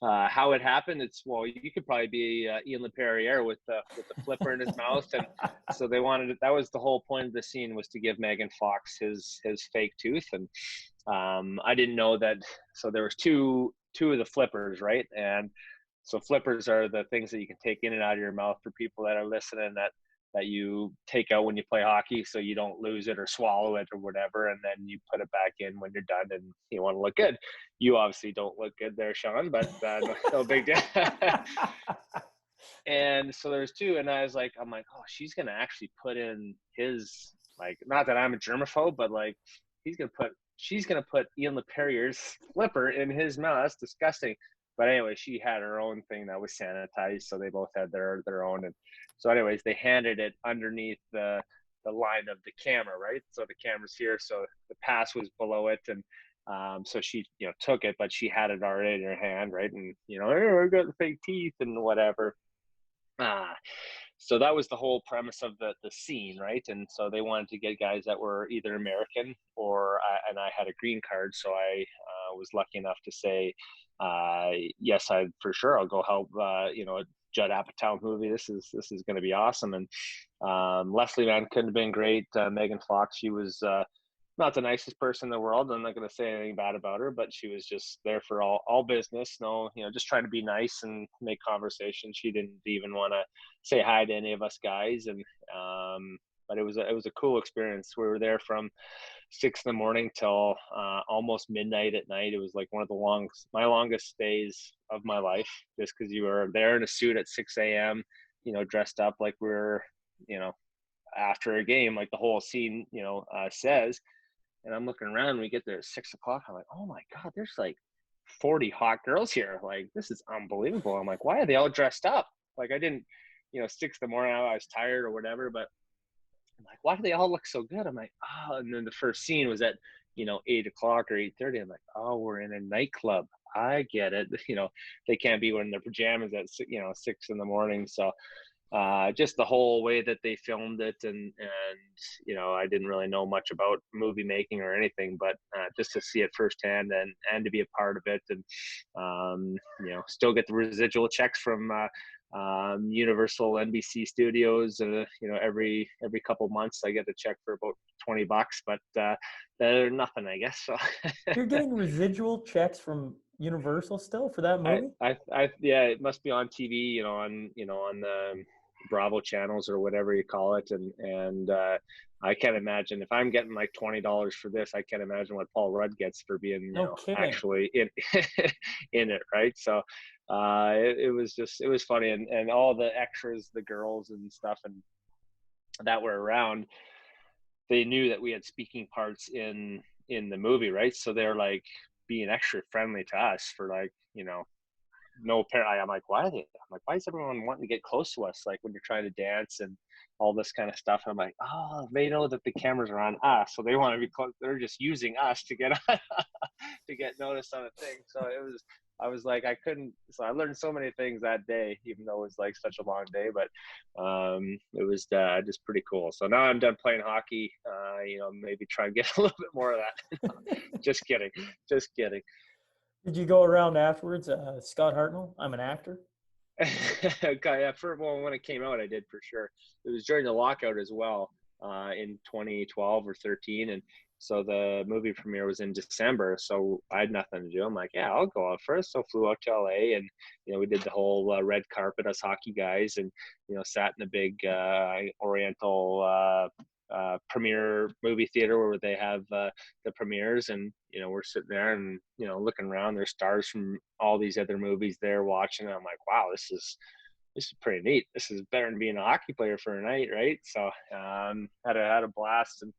How it happened, you could probably be Ian LePerrier with the flipper in his mouth, and so they wanted that was the whole point of the scene, was to give Megan Fox his fake tooth. And I didn't know that. So there was two of the flippers, right? And so flippers are the things that you can take in and out of your mouth, for people that are listening, that you take out when you play hockey, so you don't lose it or swallow it or whatever, and then you put it back in when you're done and you want to look good. You obviously don't look good there, Sean, but no big deal. And so there's two, and I'm like, oh, she's gonna actually put in his, like, not that I'm a germaphobe, but like she's gonna put Ian LePerrier's flipper in his mouth. That's disgusting. But anyway, she had her own thing that was sanitized, so they both had their own. And so anyways, they handed it underneath the line of the camera, right? So the camera's here, so the pass was below it, and so she took it, but she had it already in her hand, right? And I got the fake teeth and whatever. So that was the whole premise of the scene, right? And so they wanted to get guys that were either American and I had a green card, so I was lucky enough to say, yes, for sure, I'll go help. Judd Apatow movie. This is going to be awesome. And Leslie Mann couldn't have been great. Megan Fox, she was not the nicest person in the world. I'm not going to say anything bad about her, but she was just there for all business. No, just trying to be nice and make conversation. She didn't even want to say hi to any of us guys. And but it was a cool experience. We were there from 6 a.m. till almost midnight at night. It was like one of my longest days of my life, just because you were there in a suit at 6 a.m., dressed up like we're, after a game, like the whole scene, says. And I'm looking around, we get there at 6 o'clock. I'm like, oh my God, there's like 40 hot girls here. Like, this is unbelievable. I'm like, why are they all dressed up? Like, I didn't, 6 a.m, I was tired or whatever, but I'm like, why do they all look so good? I'm like, oh, and then the first scene was at, 8 o'clock or 8:30. I'm like, oh, we're in a nightclub. I get it. They can't be wearing their pajamas at 6 in the morning. So just the whole way that they filmed it, and I didn't really know much about movie making or anything, but just to see it firsthand and to be a part of it, and still get the residual checks from Universal NBC Studios. Every couple months I get a check for about $20, but they're nothing, I guess. So You're getting residual checks from Universal still for that movie? yeah, it must be on TV, on the Bravo channels or whatever you call it, and I can't imagine if I'm getting like $20 for this. I can't imagine what Paul Rudd gets for being No kidding. actually in in it, right? So it was funny, and all the extras, the girls and stuff, and that were around, they knew that we had speaking parts in the movie, right? So they're like being extra friendly to us for like, no parent. I'm like, why are they? I'm like, why is everyone wanting to get close to us? Like when you're trying to dance and all this kind of stuff. I'm like, oh, they know that the cameras are on us, so they want to be close. They're just using us to get to get noticed on a thing. So I was like, I couldn't. So I learned so many things that day, even though it was like such a long day. But it was just pretty cool. So now I'm done playing hockey. Maybe try and get a little bit more of that. Just kidding. Just kidding. Did you go around afterwards? Scott Hartnell, I'm an actor. Okay, yeah, when it came out, I did for sure. It was during the lockout as well, in 2012 or 13, and so the movie premiere was in December. So I had nothing to do. I'm like, yeah, I'll go out first. So flew out to LA, and we did the whole red carpet, us hockey guys, and sat in the big Oriental premiere movie theater where they have the premieres, and we're sitting there and looking around. There's stars from all these other movies there watching, and I'm like, wow, this is pretty neat. This is better than being a hockey player for a night, right? So had a blast, and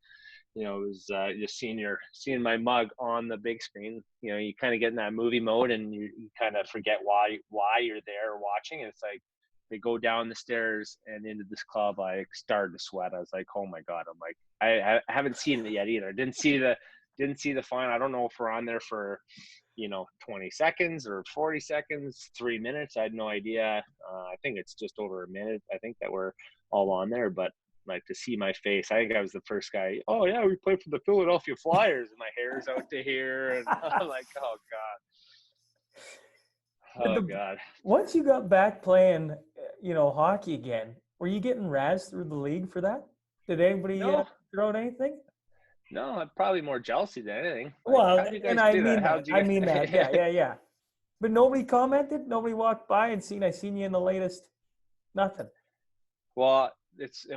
it was just seeing my mug on the big screen. You kind of get in that movie mode, and you kind of forget why you're there watching. And it's like they go down the stairs and into this club. I started to sweat. I was like, oh my god. I'm like, I haven't seen it yet either. Didn't see the final. I don't know if we're on there for 20 seconds or 40 seconds, 3 minutes. I had no idea. I think it's just over a minute. I think that we're all on there, but like to see my face, I think I was the first guy. Oh yeah, we played for the Philadelphia Flyers, and my hair's out to here, and I'm like, oh god. Once you got back playing, hockey again, were you getting razzed through the league for that? Did anybody No, throw out anything? no, I'm probably more jealousy than anything. Like, Well, how do you guys and I do mean that? How that. do you I guys? mean that. Yeah. But nobody commented. Nobody walked by and I seen you in the latest. Nothing. Well,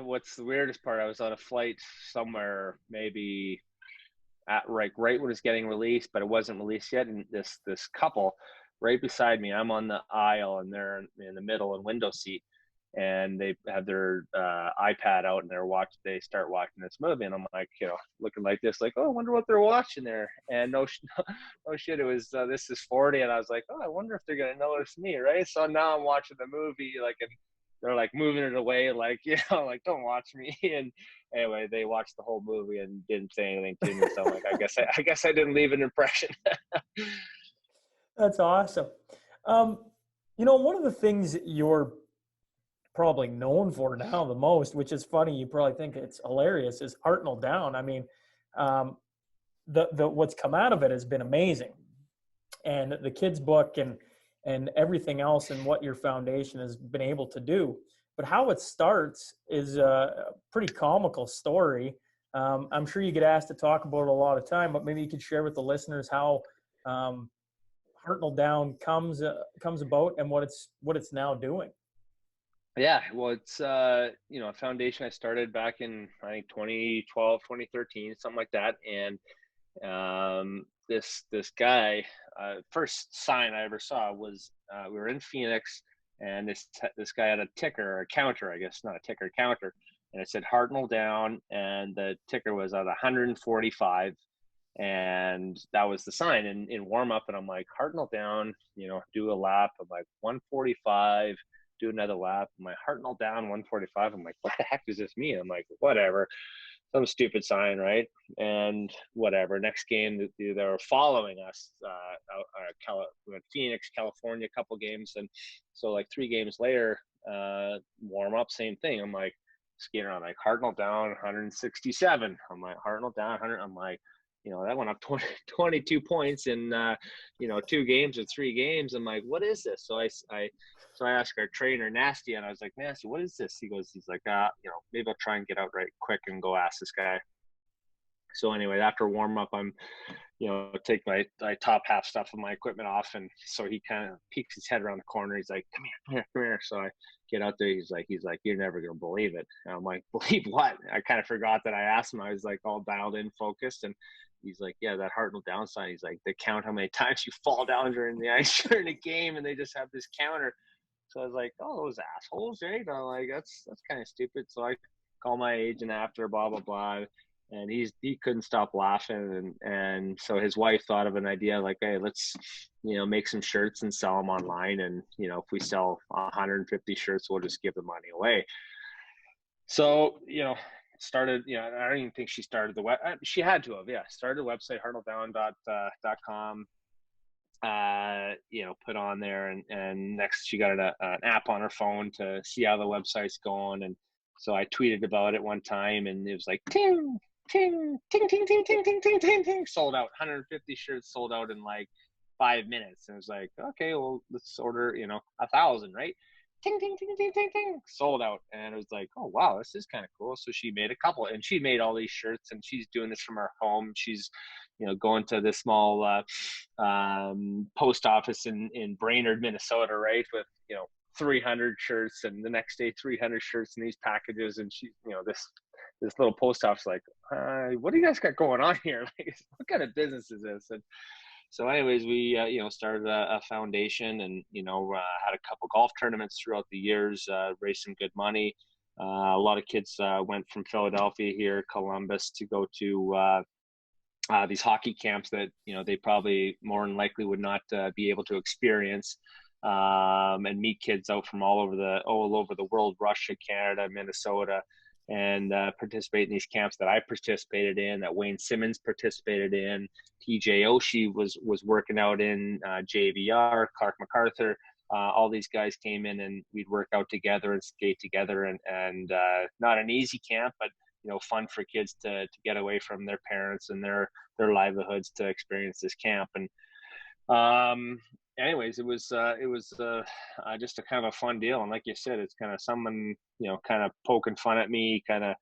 what's the weirdest part. I was on a flight somewhere, maybe at right when it's getting released, but it wasn't released yet. And this couple right beside me, I'm on the aisle, and they're in the middle and window seat, and they have their iPad out, and they start watching this movie, and I'm like, looking like this, like, oh, I wonder what they're watching there. And no shit, it was This Is 40, and I was like, oh, I wonder if they're gonna notice me, right? So now I'm watching the movie, like, and they're like moving it away, like, like, don't watch me. And anyway, they watched the whole movie and didn't say anything to me. So I'm like, I guess I didn't leave an impression. That's awesome. One of the things that you're probably known for now the most, which is funny, you probably think it's hilarious, is Hartnell Down. I mean, the what's come out of it has been amazing, and the kids' book and everything else, and what your foundation has been able to do. But how it starts is a pretty comical story. I'm sure you get asked to talk about it a lot of time, but maybe you could share with the listeners how Hartnell Down comes about and what it's now doing. Yeah, well, it's a foundation I started back in, I think, 2012, 2013, something like that. And this guy, first sign I ever saw was we were in Phoenix, and this guy had a ticker or a counter, I guess, not a ticker, counter, and it said Hartnell Down, and the ticker was at 145, and that was the sign in warm up. And I'm like, Hartnell Down, do a lap of like 145. do another lap. My Hartnell down 145. I'm like, what the heck does this mean? I'm like, whatever, some stupid sign, right? And whatever. Next game, they were following us we went Phoenix, California, a couple games, and so like 3 games later, warm up, same thing. I'm like skating around like Hartnell down 167. I'm like Hartnell down 100. I'm like, that went up 22 points in 2 games or 3 games. I'm like, what is this? So I asked our trainer Nasty, and I was like, Nasty, what is this? He's like, maybe I'll try and get out right quick and go ask this guy. So anyway, after warm up, I'm, take my top half stuff of my equipment off. And so he kind of peeks his head around the corner. He's like, come here. So I get out there. He's like, you're never going to believe it. And I'm like, believe what? I kind of forgot that I asked him. I was like all dialed in, focused. And he's like, yeah, that Hartnell down sign. He's like, they count how many times you fall down during the ice during a game. And they just have this counter. So I was like, oh, those assholes, right? I'm like, that's kind of stupid. So I call my agent after, blah, blah, blah. And he couldn't stop laughing. And so his wife thought of an idea like, hey, let's, make some shirts and sell them online. And, if we sell 150 shirts, we'll just give the money away. So, started, I don't even think she started the web. She had to have, started the website, hartnelldown.com. Put on there, and next she got an app on her phone to see how the website's going. And so I tweeted about it one time, and it was like ting ting ting ting ting ting ting ting ting ting, sold out. 150 shirts sold out in like 5 minutes. And it was like, okay, well, let's order 1,000, right? Ting ting ting ting ting ting, sold out. And it was like, oh wow, this is kind of cool. So she made a couple, and she made all these shirts, and she's doing this from her home. She's going to this small post office in Brainerd, Minnesota, right, with 300 shirts, and the next day 300 shirts in these packages. And she, this little post office, like, what do you guys got going on here? Like, what kind of business is this? And so anyways, we started a foundation, and had a couple golf tournaments throughout the years, raised some good money. A lot of kids went from Philadelphia here, Columbus, to go to these hockey camps that they probably more than likely would not be able to experience, and meet kids out from all over the world, Russia, Canada, Minnesota, and participate in these camps that I participated in, that Wayne Simmons participated in, TJ Oshie was working out in, JVR, Clark MacArthur. All these guys came in, and we'd work out together and skate together, and not an easy camp, but fun for kids to get away from their parents and their livelihoods to experience this camp. And anyways, it was just a kind of a fun deal. And like you said, it's kind of someone kind of poking fun at me, kind of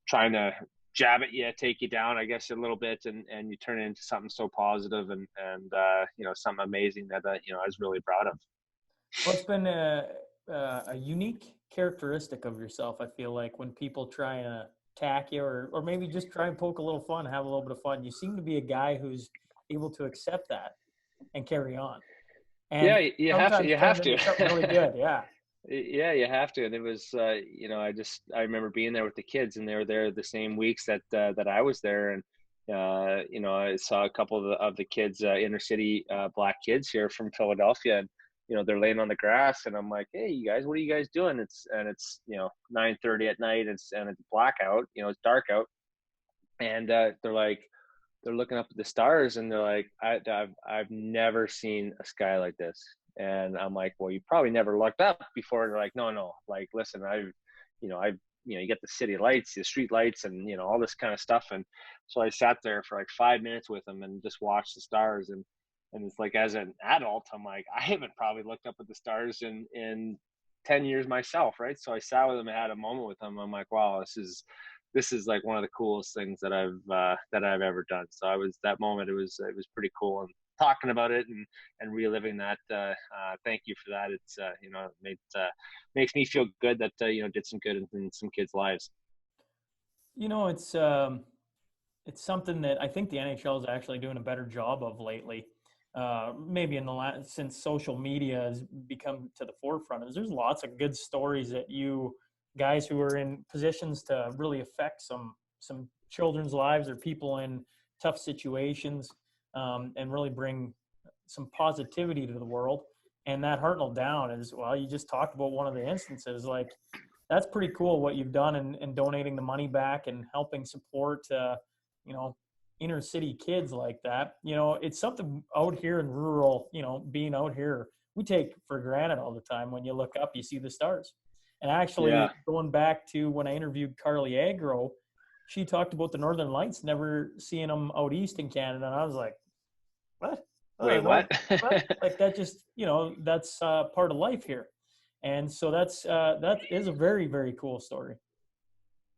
trying to jab at you, take you down, I guess, a little bit, and you turn it into something so positive and something amazing that I was really proud of. Well, it's been a unique characteristic of yourself, I feel like, when people try and attack you, or maybe just try and poke a little fun, have a little bit of fun. You seem to be a guy who's able to accept that and carry on. And yeah, you have to. Something really good, yeah. Yeah, you have to. And it was, I remember being there with the kids, and they were there the same weeks that I was there. And, I saw a couple of the kids, inner city black kids here from Philadelphia, and, they're laying on the grass, and I'm like, hey, you guys, what are you guys doing? It's 9:30 at night, and it's blackout, it's dark out. And they're looking up at the stars, and they're like, I've never seen a sky like this. And I'm like, well, you probably never looked up before. And they're like, no, like, listen, you get the city lights, the street lights, and, all this kind of stuff. And so I sat there for like 5 minutes with them and just watched the stars. And it's like, as an adult, I'm like, I haven't probably looked up at the stars in 10 years myself. Right. So I sat with them and had a moment with them. I'm like, wow, this is like one of the coolest things that I've ever done. So that moment, it was pretty cool. And talking about it and reliving that, thank you for that. It's makes me feel good that did some good in some kids' lives. It's something that I think the NHL is actually doing a better job of lately. Maybe since social media has become to the forefront, there's lots of good stories that you guys who are in positions to really affect some children's lives or people in tough situations, and really bring some positivity to the world. And that Hartnell down is, well, you just talked about one of the instances. Like, that's pretty cool what you've done in donating the money back and helping support, you know, inner city kids like that. You know, it's something out here in rural, you know, being out here, we take for granted all the time. When you look up, you see the stars. And actually, Yeah. going back to when I interviewed Carly Agro, she talked about the Northern Lights, never seeing them out east in Canada. And I was like, what? Wait, what? What? Like, that just, you know, that's part of life here. And so that is a very, very cool story.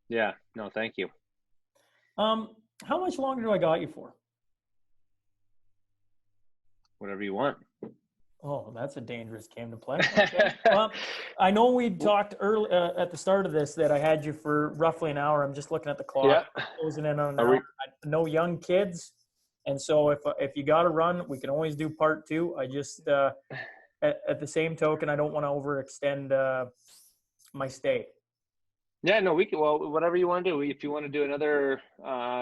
Yeah. No, thank you. How much longer do I got you for? Whatever you want. Oh, that's a dangerous game to play. Okay. Well, I know we talked early at the start of this that I had you for roughly an hour. I'm just looking at the clock, Yeah. closing in on an Are hour. we? No young kids, and so if you got to run, we can always do part two. I just at the same token, I don't want to overextend my stay. Yeah, no, we can. Well, whatever you want to do. If you want to do another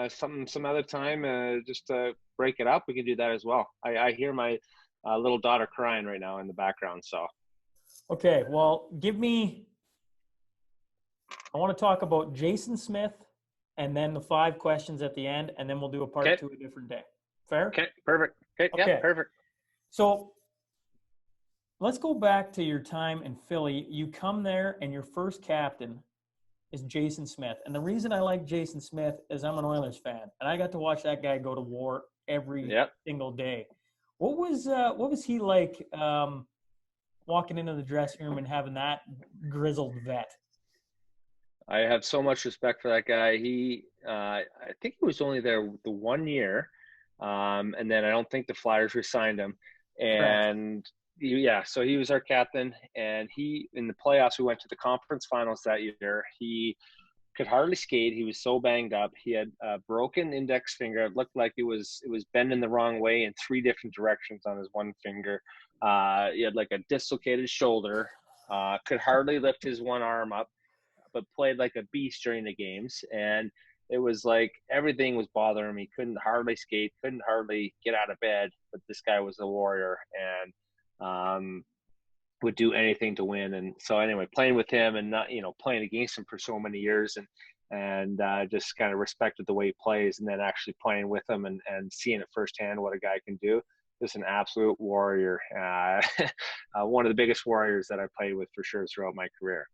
some other time, just to break it up, we can do that as well. I hear my little daughter crying right now in the background. So Okay, well, I want to talk about Jason Smith and then the 5 questions at the end, and then we'll do a part okay, two a different day. Fair? okay, perfect. Okay, Okay. yeah, perfect. So let's go back to your time in Philly. You come there, and your first captain is Jason Smith. And the reason I like Jason Smith is I'm an Oilers fan, and I got to watch that guy go to war every Yep. single day. What was he like walking into the dressing room and having that grizzled vet? I have so much respect for that guy. I think he was only there the 1 year, and then I don't think the Flyers re-signed him. Correct. And yeah, so he was our captain, and he in the playoffs we went to the conference finals that year. He could hardly skate. He was so banged up. He had a broken index finger. It looked like it was bending the wrong way in 3 different directions on his one finger. He had like a dislocated shoulder. Could hardly lift his one arm up, but played like a beast during the games. And it was like everything was bothering him. He couldn't hardly skate, couldn't hardly get out of bed. But this guy was a warrior and would do anything to win. And so anyway, playing with him and not, playing against him for so many years and just kind of respected the way he plays, and then actually playing with him and seeing it firsthand what a guy can do. Just an absolute warrior. One of the biggest warriors that I played with for sure throughout my career.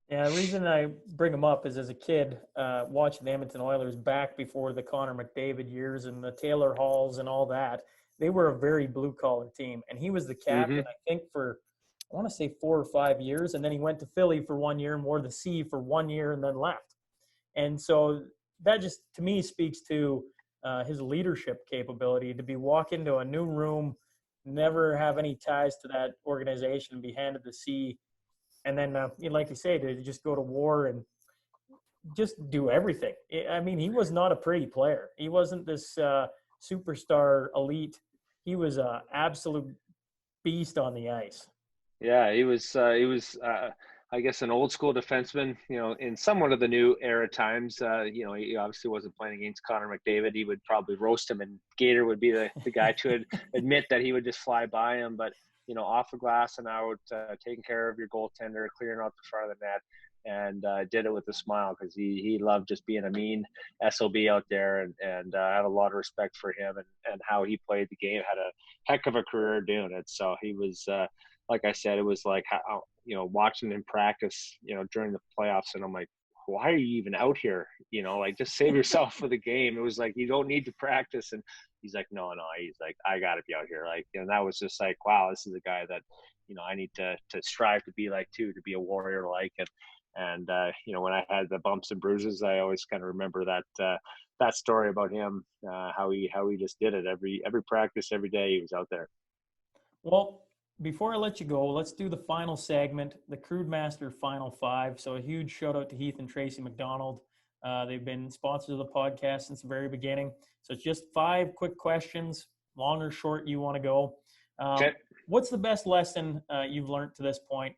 Yeah, the reason I bring him up is as a kid, watching the Edmonton Oilers back before the Connor McDavid years and the Taylor Halls and all that, they were a very blue-collar team. And he was the captain, I think, for, I want to say 4 or 5 years. And then he went to Philly for 1 year and wore the C for 1 year and then left. And so that just, to me, speaks to his leadership capability to be walk into a new room, never have any ties to that organization, and be handed the C. And then, like you say, to just go to war and just do everything. I mean, he was not a pretty player. He wasn't this superstar elite. He was an absolute beast on the ice. Yeah, he was, I guess, an old school defenseman, in somewhat of the new era times. He obviously wasn't playing against Connor McDavid. He would probably roast him, and Gator would be the guy to admit that he would just fly by him. But off the glass and out, taking care of your goaltender, clearing out the front of the net, and did it with a smile because he loved just being a mean SOB out there, and I have a lot of respect for him and how he played the game. Had a heck of a career doing it. So he was, like I said, it was like how, watching him practice, during the playoffs, and I'm like, why are you even out here? Like, just save yourself for the game. It was like, you don't need to practice. And he's like, no. He's like, I got to be out here. Like, that was just like, wow, this is a guy that, I need to strive to be like too, to be a warrior like. And when I had the bumps and bruises, I always kind of remember that story about him, how he just did it every practice, every day he was out there. Well, before I let you go, let's do the final segment, the Crude Master Final 5. So a huge shout out to Heath and Tracy McDonald. They've been sponsors of the podcast since the very beginning. So it's just 5 quick questions, long or short you want to go. Okay. What's the best lesson you've learned to this point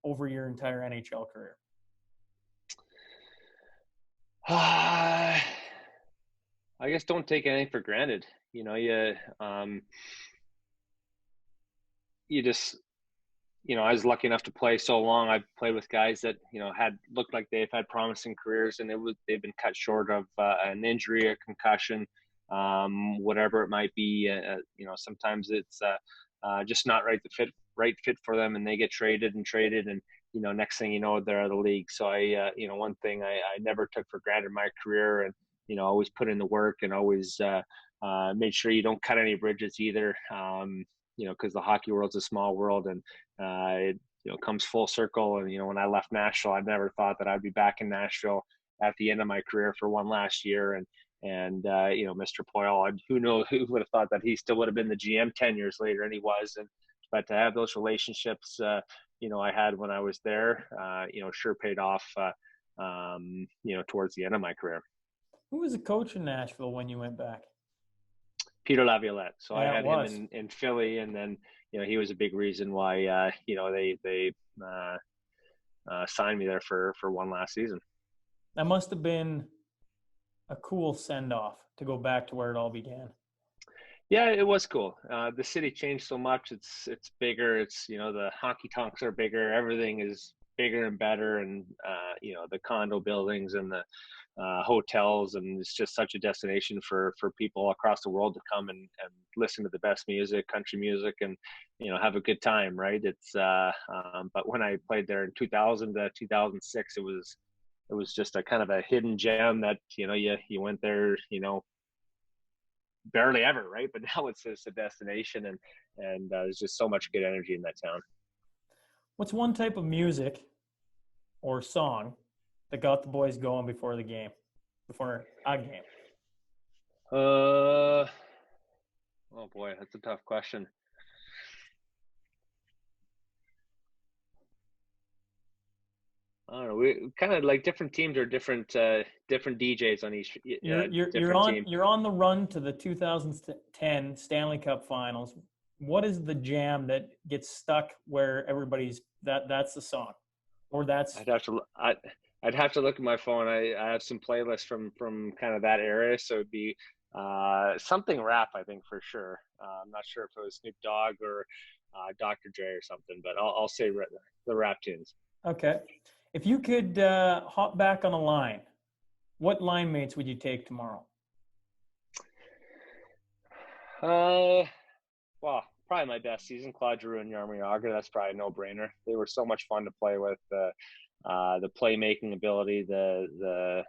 over your entire NHL career? I guess don't take anything for granted. You just I was lucky enough to play so long. I've played with guys that, had looked like they've had promising careers, and they've been cut short of an injury, a concussion, whatever it might be. Sometimes it's just not right fit for them, and they get traded, and next thing you know, they're out of the league. So one thing I never took for granted in my career, and always put in the work, and always made sure you don't cut any bridges either. Because the hockey world's a small world, and it comes full circle. And when I left Nashville, I never thought that I'd be back in Nashville at the end of my career for one last year. And Mr. Poyle, who would have thought that he still would have been the GM 10 years later, and he was. But to have those relationships, I had when I was there, sure paid off, towards the end of my career. Who was the coach in Nashville when you went back? Peter Laviolette. So Yeah, I had him in Philly, and then he was a big reason why they signed me there for one last season. That must have been a cool send off to go back to where it all began. Yeah, it was cool. The city changed so much. It's bigger. It's the honky tonks are bigger. Everything is bigger and better, and the condo buildings and the hotels, and it's just such a destination for people across the world to come and listen to the best music, country music, and have a good time, right? It's but when I played there in 2000 to 2006, it was just a kind of a hidden gem that you went there barely ever, right? But now it's just a destination, and there's just so much good energy in that town. What's one type of music or song that got the boys going before a game? Oh boy, that's a tough question. I don't know. We kind of like different teams or different DJs on each. You're on the run to the 2010 Stanley Cup Finals. What is the jam that gets stuck where everybody's that's the song, or that's? I'd have to look at my phone. I have some playlists from kind of that era, so it'd be something rap, I think, for sure. I'm not sure if it was Snoop Dogg or Dr. Dre or something, but I'll say the rap tunes. Okay. If you could hop back on a line, what line mates would you take tomorrow? Well, probably my best season, Claude Giroux and Jaromir Jagr. That's probably a no-brainer. They were so much fun to play with. The playmaking ability, the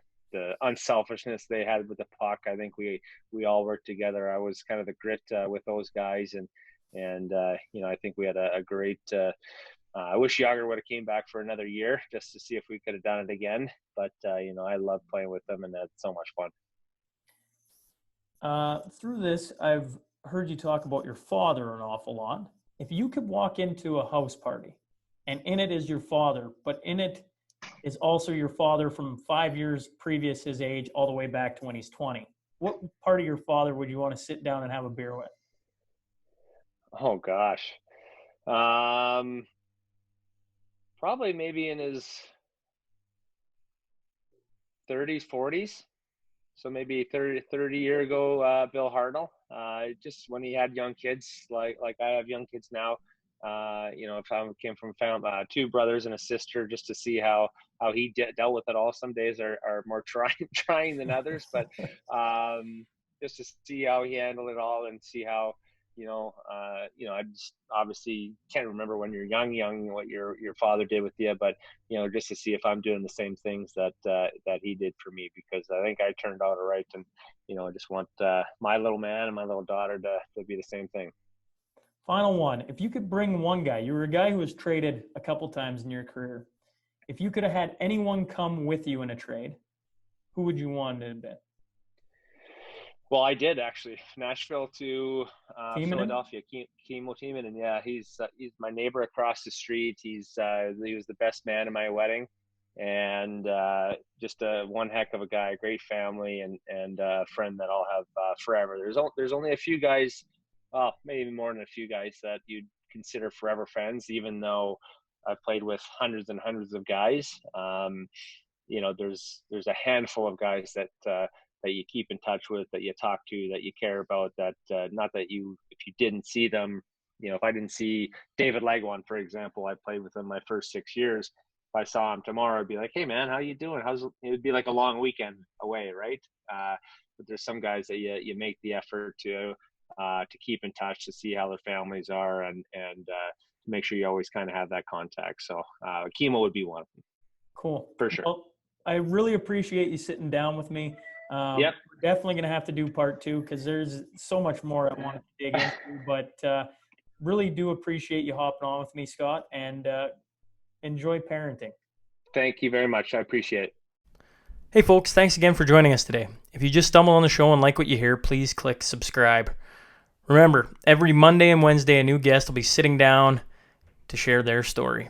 unselfishness they had with the puck. I think we all worked together. I was kind of the grit with those guys, and I think we had a great. I wish Jagr would have came back for another year just to see if we could have done it again. But I love playing with them, and that's so much fun. Through this, I've heard you talk about your father an awful lot. If you could walk into a house party, and in it is your father, but in it is also your father from 5 years previous his age, all the way back to when he's 20. What part of your father would you want to sit down and have a beer with? Oh gosh. Probably maybe in his 30s, 40s. So maybe 30 year ago, Bill Hartnell, just when he had young kids, like I have young kids now. If I came from two brothers and a sister, just to see how he dealt with it all. Some days are more trying than others, but just to see how he handled it all, and see how I just obviously can't remember when you're young what your father did with you, but just to see if I'm doing the same things that he did for me, because I think I turned out all right, and I just want my little man and my little daughter to be the same thing. Final one. If you could bring one guy, you were a guy who was traded a couple times in your career. If you could have had anyone come with you in a trade, who would you want to have been? Well, I did actually. Nashville to Philadelphia. Kimmo Timonen, and yeah, he's my neighbor across the street. He was the best man in my wedding, and just one heck of a guy, a great family, and a friend that I'll have forever. There's only a few guys, well, maybe more than a few guys that you'd consider forever friends, even though I've played with hundreds and hundreds of guys. There's a handful of guys that you keep in touch with, that you talk to, that you care about, that not that if you didn't see them if I didn't see David Legwand, for example, I played with him my first 6 years. If I saw him tomorrow, I'd be like, hey man, how you doing? It'd be like a long weekend away, right? But there's some guys that you make the effort to keep in touch, to see how their families are, and make sure you always kind of have that contact. So Kimo would be one of them. Cool. For sure. Well, I really appreciate you sitting down with me. Yep. We're definitely going to have to do part 2 because there's so much more I want to dig into, but really do appreciate you hopping on with me, Scott, and enjoy parenting. Thank you very much. I appreciate it. Hey folks, thanks again for joining us today. If you just stumbled on the show and like what you hear, please click subscribe. Remember, every Monday and Wednesday, a new guest will be sitting down to share their story.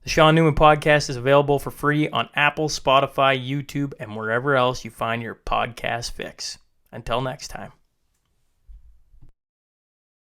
The Sean Newman Podcast is available for free on Apple, Spotify, YouTube, and wherever else you find your podcast fix. Until next time.